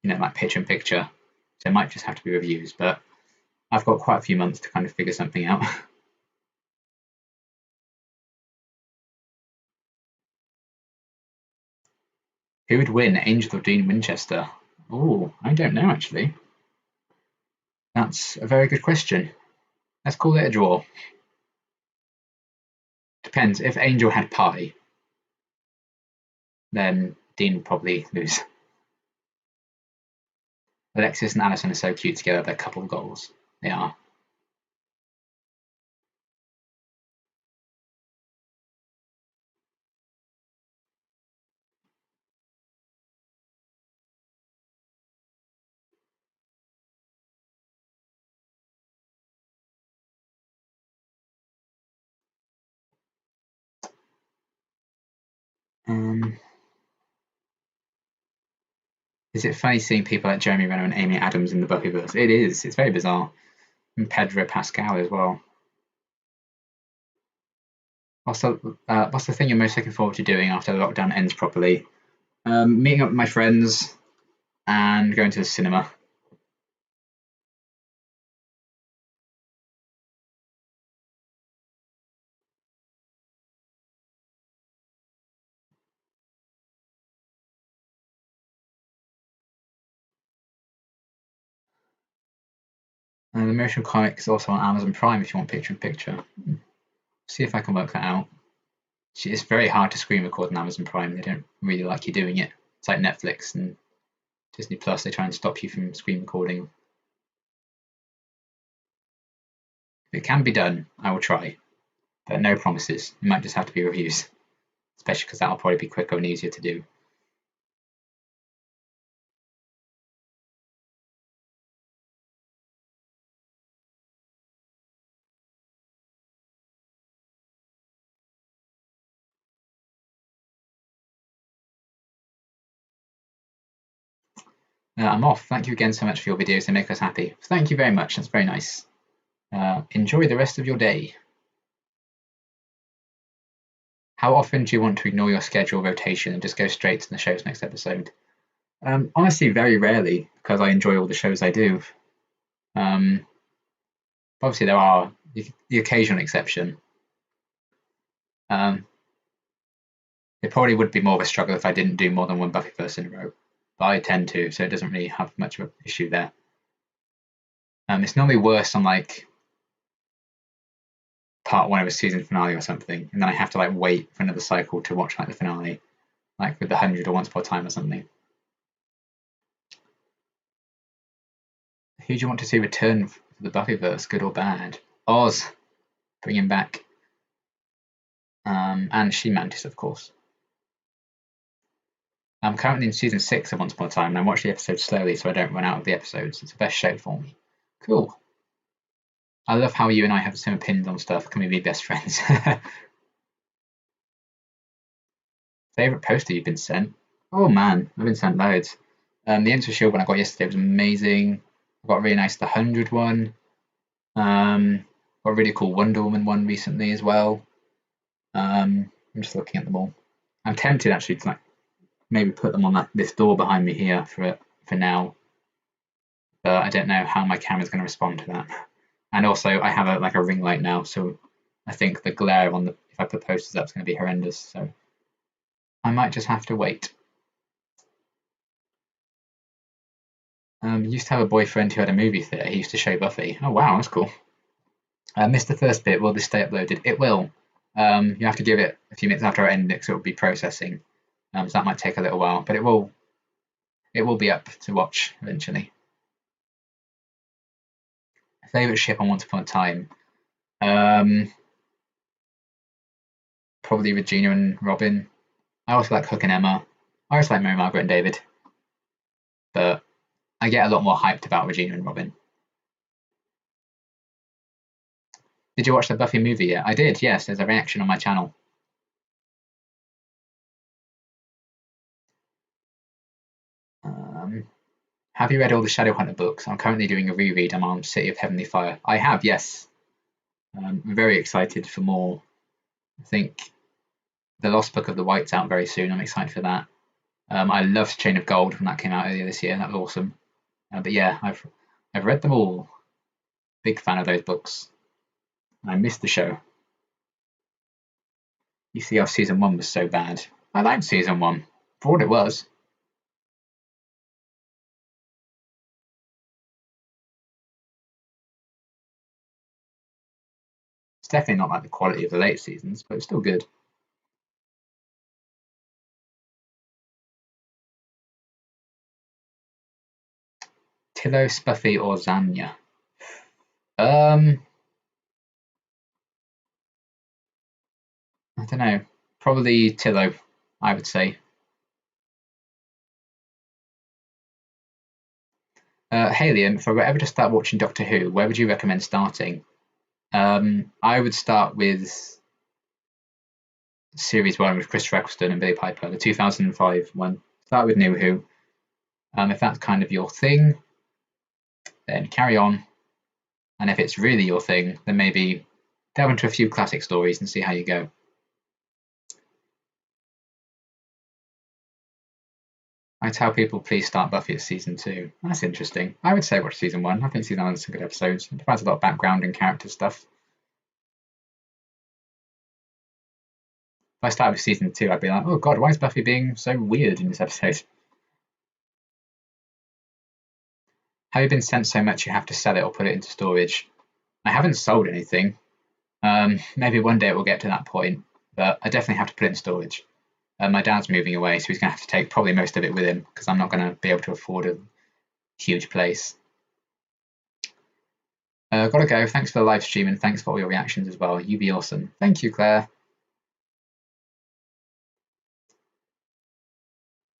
like picture in picture. So it might just have to be reviews. But I've got quite a few months to kind of figure something out. Who would win, Angel or Dean Winchester? Oh, I don't know actually. That's a very good question. Let's call it a draw. Depends. If Angel had pie, then Dean would probably lose. Alexis and Alison are so cute together. They're couple goals. They are. Um, is it funny seeing people like Jeremy Renner and Amy Adams in the Buffyverse? It is. It's very bizarre. And Pedro Pascal as well. What's the thing you're most looking forward to doing after the lockdown ends properly? Meeting up with my friends and going to the cinema. And the motion comic is also on Amazon Prime if you want picture in picture. See if I can work that out. It's very hard to screen record on Amazon Prime. They don't really like you doing it. It's like Netflix and Disney Plus. They try and stop you from screen recording. If it can be done, I will try. But no promises. It might just have to be reviews, especially because that'll probably be quicker and easier to do. I'm off. Thank you again so much for your videos. They make us happy. Thank you very much. That's very nice. Enjoy the rest of your day. How often do you want to ignore your schedule rotation and just go straight to the show's next episode? Honestly, very rarely, because I enjoy all the shows I do. Um, Obviously, there are the occasional exception. Um, it probably would be more of a struggle if I didn't do more than one Buffyverse in a row, but I tend to, so it doesn't really have much of an issue there. It's normally worse on like part one of a season finale or something, and then I have to like wait for another cycle to watch like the finale, like with the 100 or Once Upon a Time or something. Who do you want to see return for the Buffyverse, good or bad? Oz, bring him back. And She-Mantis, of course. I'm currently in season 6 of Once Upon a Time, and I watch the episodes slowly so I don't run out of the episodes. It's the best show for me. Cool. I love how you and I have the same opinions on stuff. Can we be best friends? Favorite poster you've been sent? Oh man, I've been sent loads. The Enter Shield one I got yesterday was amazing. I got a really nice The 100 one. Got a really cool Wonder Woman one recently as well. I'm just looking at them all. I'm tempted actually to like maybe put them on this door behind me here for now, but I don't know how my camera's going to respond to that. And also, I have a ring light now, so I think the glare on if I put posters up is going to be horrendous. So I might just have to wait. Used to have a boyfriend who had a movie theatre. He used to show Buffy. Oh wow, that's cool. Missed the first bit. Will this stay uploaded? It will. You have to give it a few minutes after I end it, so it will be processing. So that might take a little while, but it will be up to watch eventually. Favorite ship on Once Upon a Time? Probably Regina and Robin. I also like Hook and Emma. I also like Mary Margaret and David. But I get a lot more hyped about Regina and Robin. Did you watch the Buffy movie yet? I did, yes. There's a reaction on my channel. Have you read all the Shadowhunter books? I'm currently doing a reread. I'm on City of Heavenly Fire. I have, yes. I'm very excited for more. I think the Lost Book of the White's out very soon. I'm excited for that. I loved Chain of Gold when that came out earlier this year. That was awesome. But yeah, I've read them all. Big fan of those books. I missed the show. You see how season 1 was so bad. I liked season 1 for what it was. It's definitely not like the quality of the late seasons, but it's still good. Tilos, Buffy, or Zanya? I don't know. Probably Tillo, I would say. Halion, if I were ever to start watching Doctor Who, where would you recommend starting? I would start with Series 1 with Chris Eccleston and Billy Piper, the 2005 one. Start with New Who. If that's kind of your thing, then carry on. And if it's really your thing, then maybe delve into a few classic stories and see how you go. I tell people please start Buffy at season 2. That's interesting. I would say watch season 1. I think season 1 has some good episodes. It provides a lot of background and character stuff. If I started with season 2, I'd be like, oh god, why is Buffy being so weird in this episode? Have you been sent so much you have to sell it or put it into storage? I haven't sold anything. Maybe one day it will get to that point, but I definitely have to put it in storage. My dad's moving away, so he's going to have to take probably most of it with him because I'm not going to be able to afford a huge place. Gotta go. Thanks for the live stream and thanks for all your reactions as well. You be awesome. Thank you, Claire.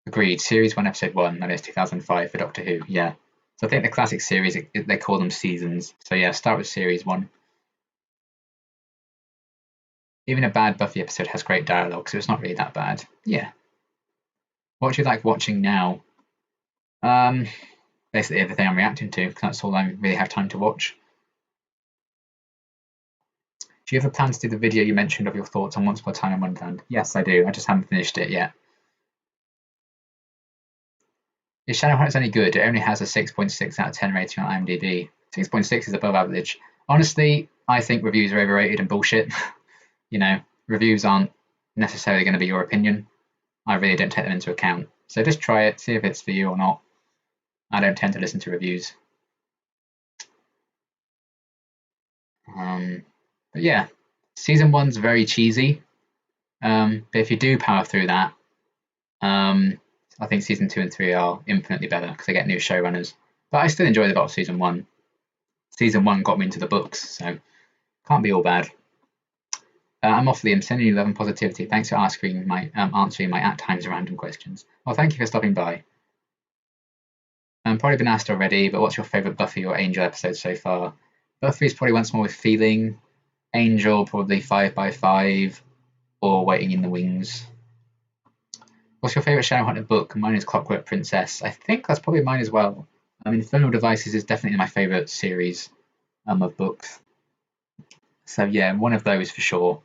Agreed. Series 1, Episode 1, that is 2005 for Doctor Who. Yeah. So I think the classic series, they call them seasons. So yeah, start with Series 1. Even a bad Buffy episode has great dialogue, so it's not really that bad. Yeah. What do you like watching now? Basically everything I'm reacting to, because that's all I really have time to watch. Do you have a plan to do the video you mentioned of your thoughts on Once Upon a Time in Wonderland? Yes, I do. I just haven't finished it yet. Is Shadowhunters any good? It only has a 6.6 out of 10 rating on IMDb. 6.6 is above average. Honestly, I think reviews are overrated and bullshit. You know, reviews aren't necessarily going to be your opinion. I really don't take them into account. So just try it, see if it's for you or not. I don't tend to listen to reviews. But yeah, Season 1's very cheesy, but if you do power through that, I think season 2 and 3 are infinitely better because they get new showrunners. But I still enjoy the lot of season 1. Season 1 got me into the books, so can't be all bad. I'm off, Liam. Sending you love and positivity. Thanks for answering my at times random questions. Well, thank you for stopping by. Probably been asked already, but what's your favourite Buffy or Angel episode so far? Buffy's probably Once More with Feeling. Angel probably 5x5 or Waiting in the Wings. What's your favourite Shadowhunter book? Mine is Clockwork Princess. I think that's probably mine as well. Infernal Devices is definitely my favourite series of books. So yeah, one of those for sure.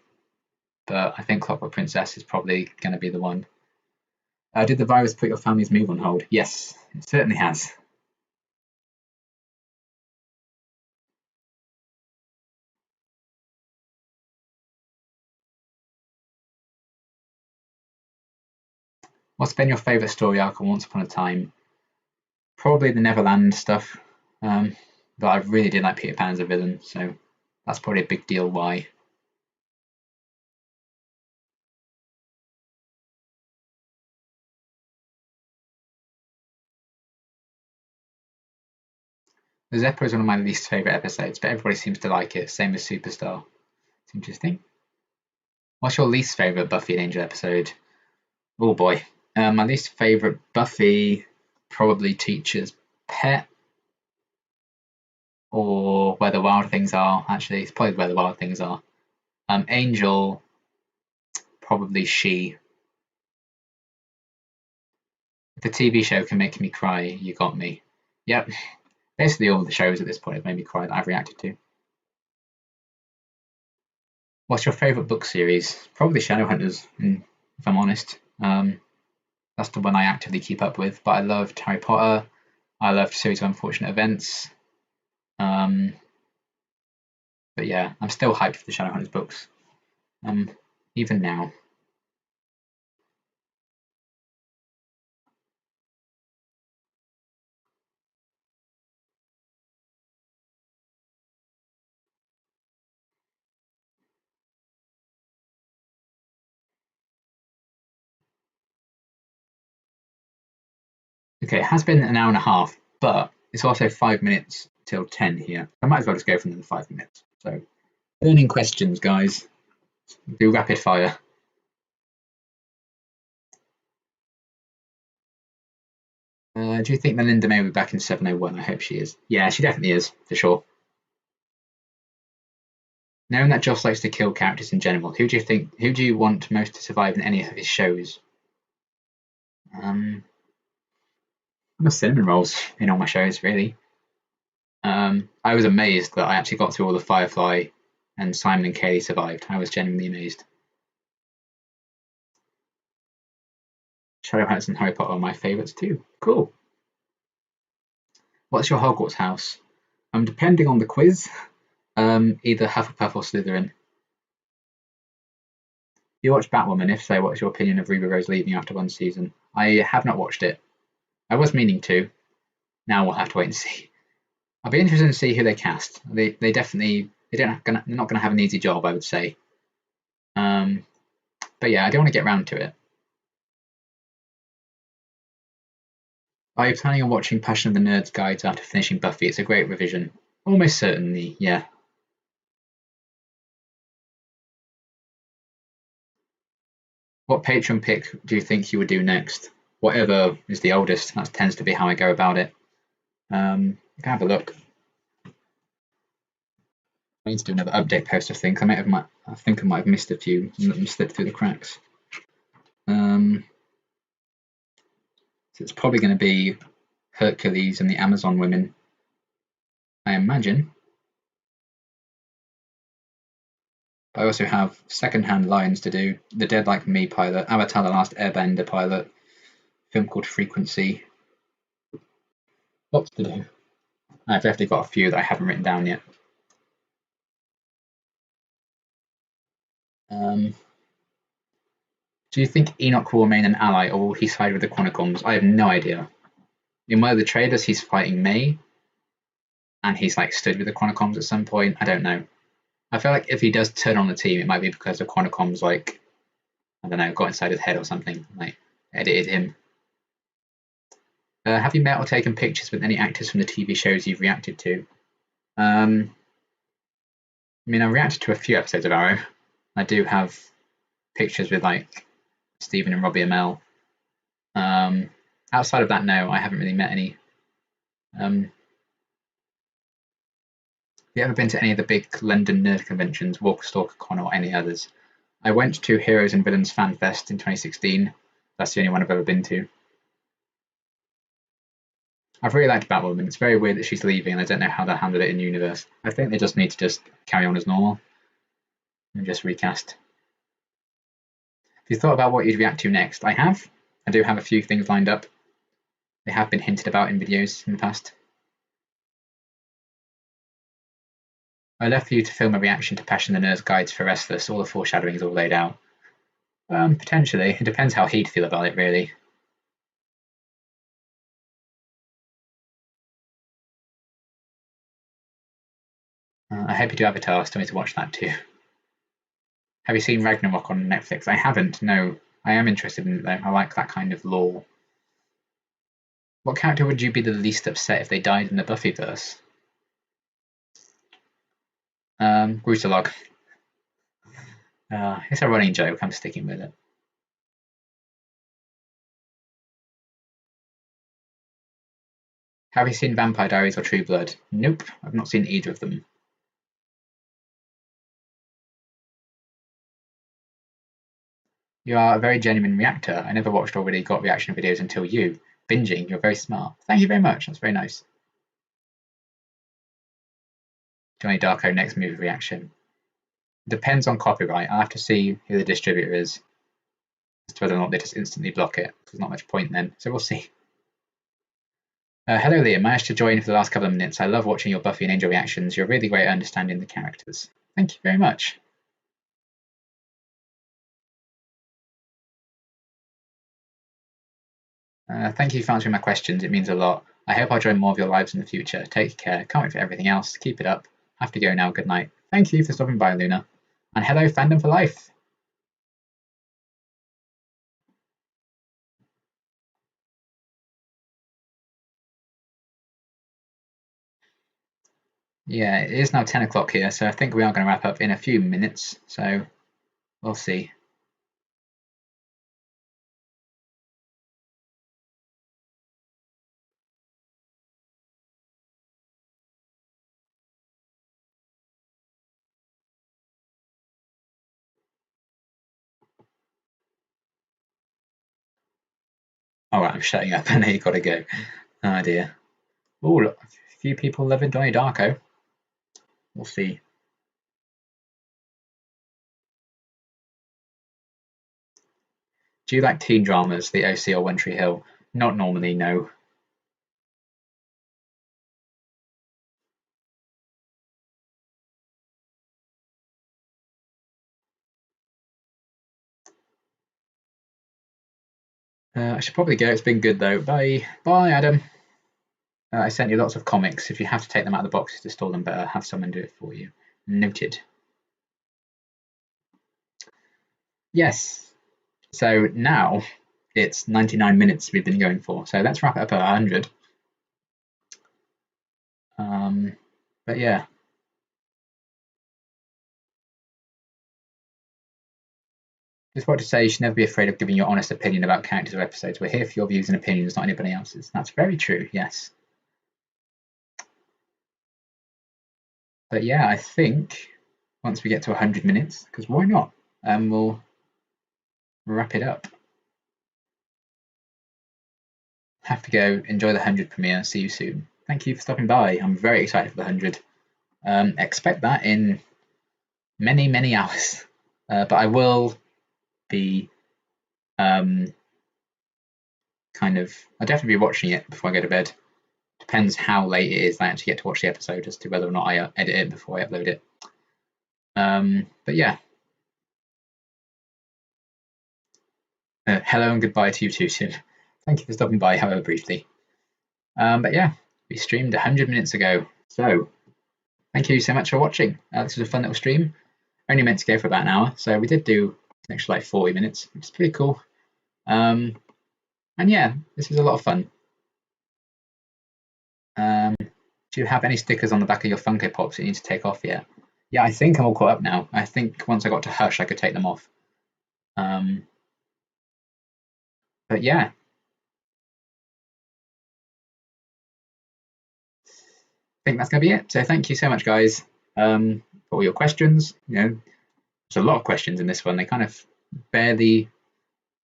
But I think Clockwork Princess is probably going to be the one. Did the virus put your family's move on hold? Yes, it certainly has. What's been your favourite story arc on Once Upon a Time? Probably the Neverland stuff. But I really did like Peter Pan as a villain, so that's probably a big deal why. The Zeppo is one of my least favourite episodes, but everybody seems to like it, same as Superstar. It's interesting. What's your least favourite Buffy and Angel episode? Oh boy. My least favourite Buffy, probably Teacher's Pet, or Where the Wild Things Are. Actually, it's probably Where the Wild Things Are. Angel, probably She. If the TV show can make me cry, you got me. Yep. Basically all the shows at this point have made me cry that I've reacted to. What's your favourite book series? Probably Shadowhunters, if I'm honest. That's the one I actively keep up with. But I loved Harry Potter. I loved Series of Unfortunate Events. But yeah, I'm still hyped for the Shadowhunters books. Even now. Okay, it has been an hour and a half, but it's also 5 minutes till 10 here. I might as well just go for another 5 minutes. So, burning questions, guys. Do rapid fire. Do you think Melinda May will be back in 701? I hope she is. Yeah, she definitely is, for sure. Knowing that Joss likes to kill characters in general, who do you want most to survive in any of his shows? The cinnamon rolls in all my shows, really. I was amazed that I actually got through all the Firefly and Simon and Kaylee survived. I was genuinely amazed. Shadowhunters and Harry Potter are my favourites too. Cool. What's your Hogwarts house? Depending on the quiz, either Hufflepuff or Slytherin. You watched Batwoman? If so, what's your opinion of Reba Rose leaving after one season? I have not watched it. I was meaning to. Now we'll have to wait and see. I'll be interested to see who they cast. They're not gonna have an easy job, I would say. But yeah, I don't want to get round to it. Are you planning on watching Passion of the Nerds guides after finishing Buffy? It's a great revision. Almost certainly, yeah. What Patreon pick do you think you would do next? Whatever is the oldest. That tends to be how I go about it. You can have a look. I need to do another update post. I think I might have missed a few and let them slip through the cracks. So it's probably going to be Hercules and the Amazon women, I imagine. I also have Secondhand Lions to do, The Dead Like Me pilot, Avatar The Last Airbender pilot, a film called Frequency. Lots to do. I've definitely got a few that I haven't written down yet. Do you think Enoch will remain an ally or will he side with the Chronicons? I have no idea. In one of the trailers, he's fighting May, and he's like stood with the Chronicons at some point. I don't know. I feel like if he does turn on the team, it might be because the Quanticom's like, I don't know, got inside his head or something, like edited him. Have you met or taken pictures with any actors from the TV shows you've reacted to? I mean, I reacted to a few episodes of Arrow. I do have pictures with like Stephen and Robbie Amell. Outside of that, no, I haven't really met any. Have you ever been to any of the big London nerd conventions, Walker, Con, or any others? I went to Heroes and Villains Fan Fest in 2016. That's the only one I've ever been to. I've really liked Batwoman. It's very weird that she's leaving, and I don't know how they handled it in universe. I think they just need to just carry on as normal and just recast. Have you thought about what you'd react to next? I have. I do have a few things lined up. They have been hinted about in videos in the past. I'd love for you to film a reaction to Passion the Nerd's guides for Restless. All the foreshadowing is all laid out. Potentially. It depends how he'd feel about it, really. I hope you do Avatar. I still need to watch that too. Have you seen Ragnarok on Netflix? I haven't, no. I am interested in it though. I like that kind of lore. What character would you be the least upset if they died in the Buffyverse? Grutalog. It's a running joke. I'm sticking with it. Have you seen Vampire Diaries or True Blood? Nope, I've not seen either of them. You are a very genuine reactor. I never watched or really got reaction videos until you. Binging, you're very smart. Thank you very much, that's very nice. Johnny Darko next movie reaction. Depends on copyright. I'll have to see who the distributor is as to whether or not they just instantly block it. There's not much point then, so we'll see. Hello Liam, managed to join for the last couple of minutes. I love watching your Buffy and Angel reactions. You're really great at understanding the characters. Thank you very much. Thank you for answering my questions. It means a lot. I hope I'll join more of your lives in the future. Take care. Can't wait for everything else. Keep it up. Have to go now. Good night. Thank you for stopping by, Luna. And hello, Fandom for Life. Yeah, it is now 10 o'clock here, so I think we are going to wrap up in a few minutes. So we'll see. All right, I'm shutting up. I know you've got to go. Oh dear. Oh, look, a few people loving Donnie Darko. We'll see. Do you like teen dramas, The OC or One Tree Hill? Not normally, no. I should probably go. It's been good though. Bye. Bye, Adam. I sent you lots of comics. If you have to take them out of the boxes to store them better, have someone do it for you. Noted. Yes. So now it's 99 minutes we've been going for. So let's wrap it up at 100. But yeah. Just want to say you should never be afraid of giving your honest opinion about characters or episodes. We're here for your views and opinions, not anybody else's. That's very true, yes. But yeah, I think once we get to 100 minutes, because why not? We'll wrap it up. Have to go. Enjoy the 100 premiere. See you soon. Thank you for stopping by. I'm very excited for the 100. Expect that in many, many hours. But I will be I'll definitely be watching it before I go to bed. Depends how late it is I actually get to watch the episode as to whether or not I edit it before I upload it. But yeah. Hello and goodbye to you too, Tim. Thank you for stopping by, however briefly. But yeah, we streamed 100 minutes ago. So thank you so much for watching. This was a fun little stream. Only meant to go for about an hour, so we did do an extra like 40 minutes, which is pretty cool. And yeah, this was a lot of fun. Do you have any stickers on the back of your Funko Pops that you need to take off yet? Yeah, I think I'm all caught up now. I think once I got to Hush, I could take them off. But yeah. I think that's going to be it. So thank you so much, guys, for all your questions. There's a lot of questions in this one. They kind of barely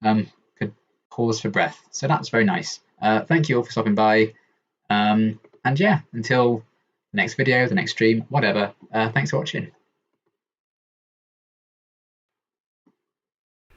could pause for breath. So that's very nice. Thank you all for stopping by. And yeah, until the next video, the next stream, whatever. Thanks for watching.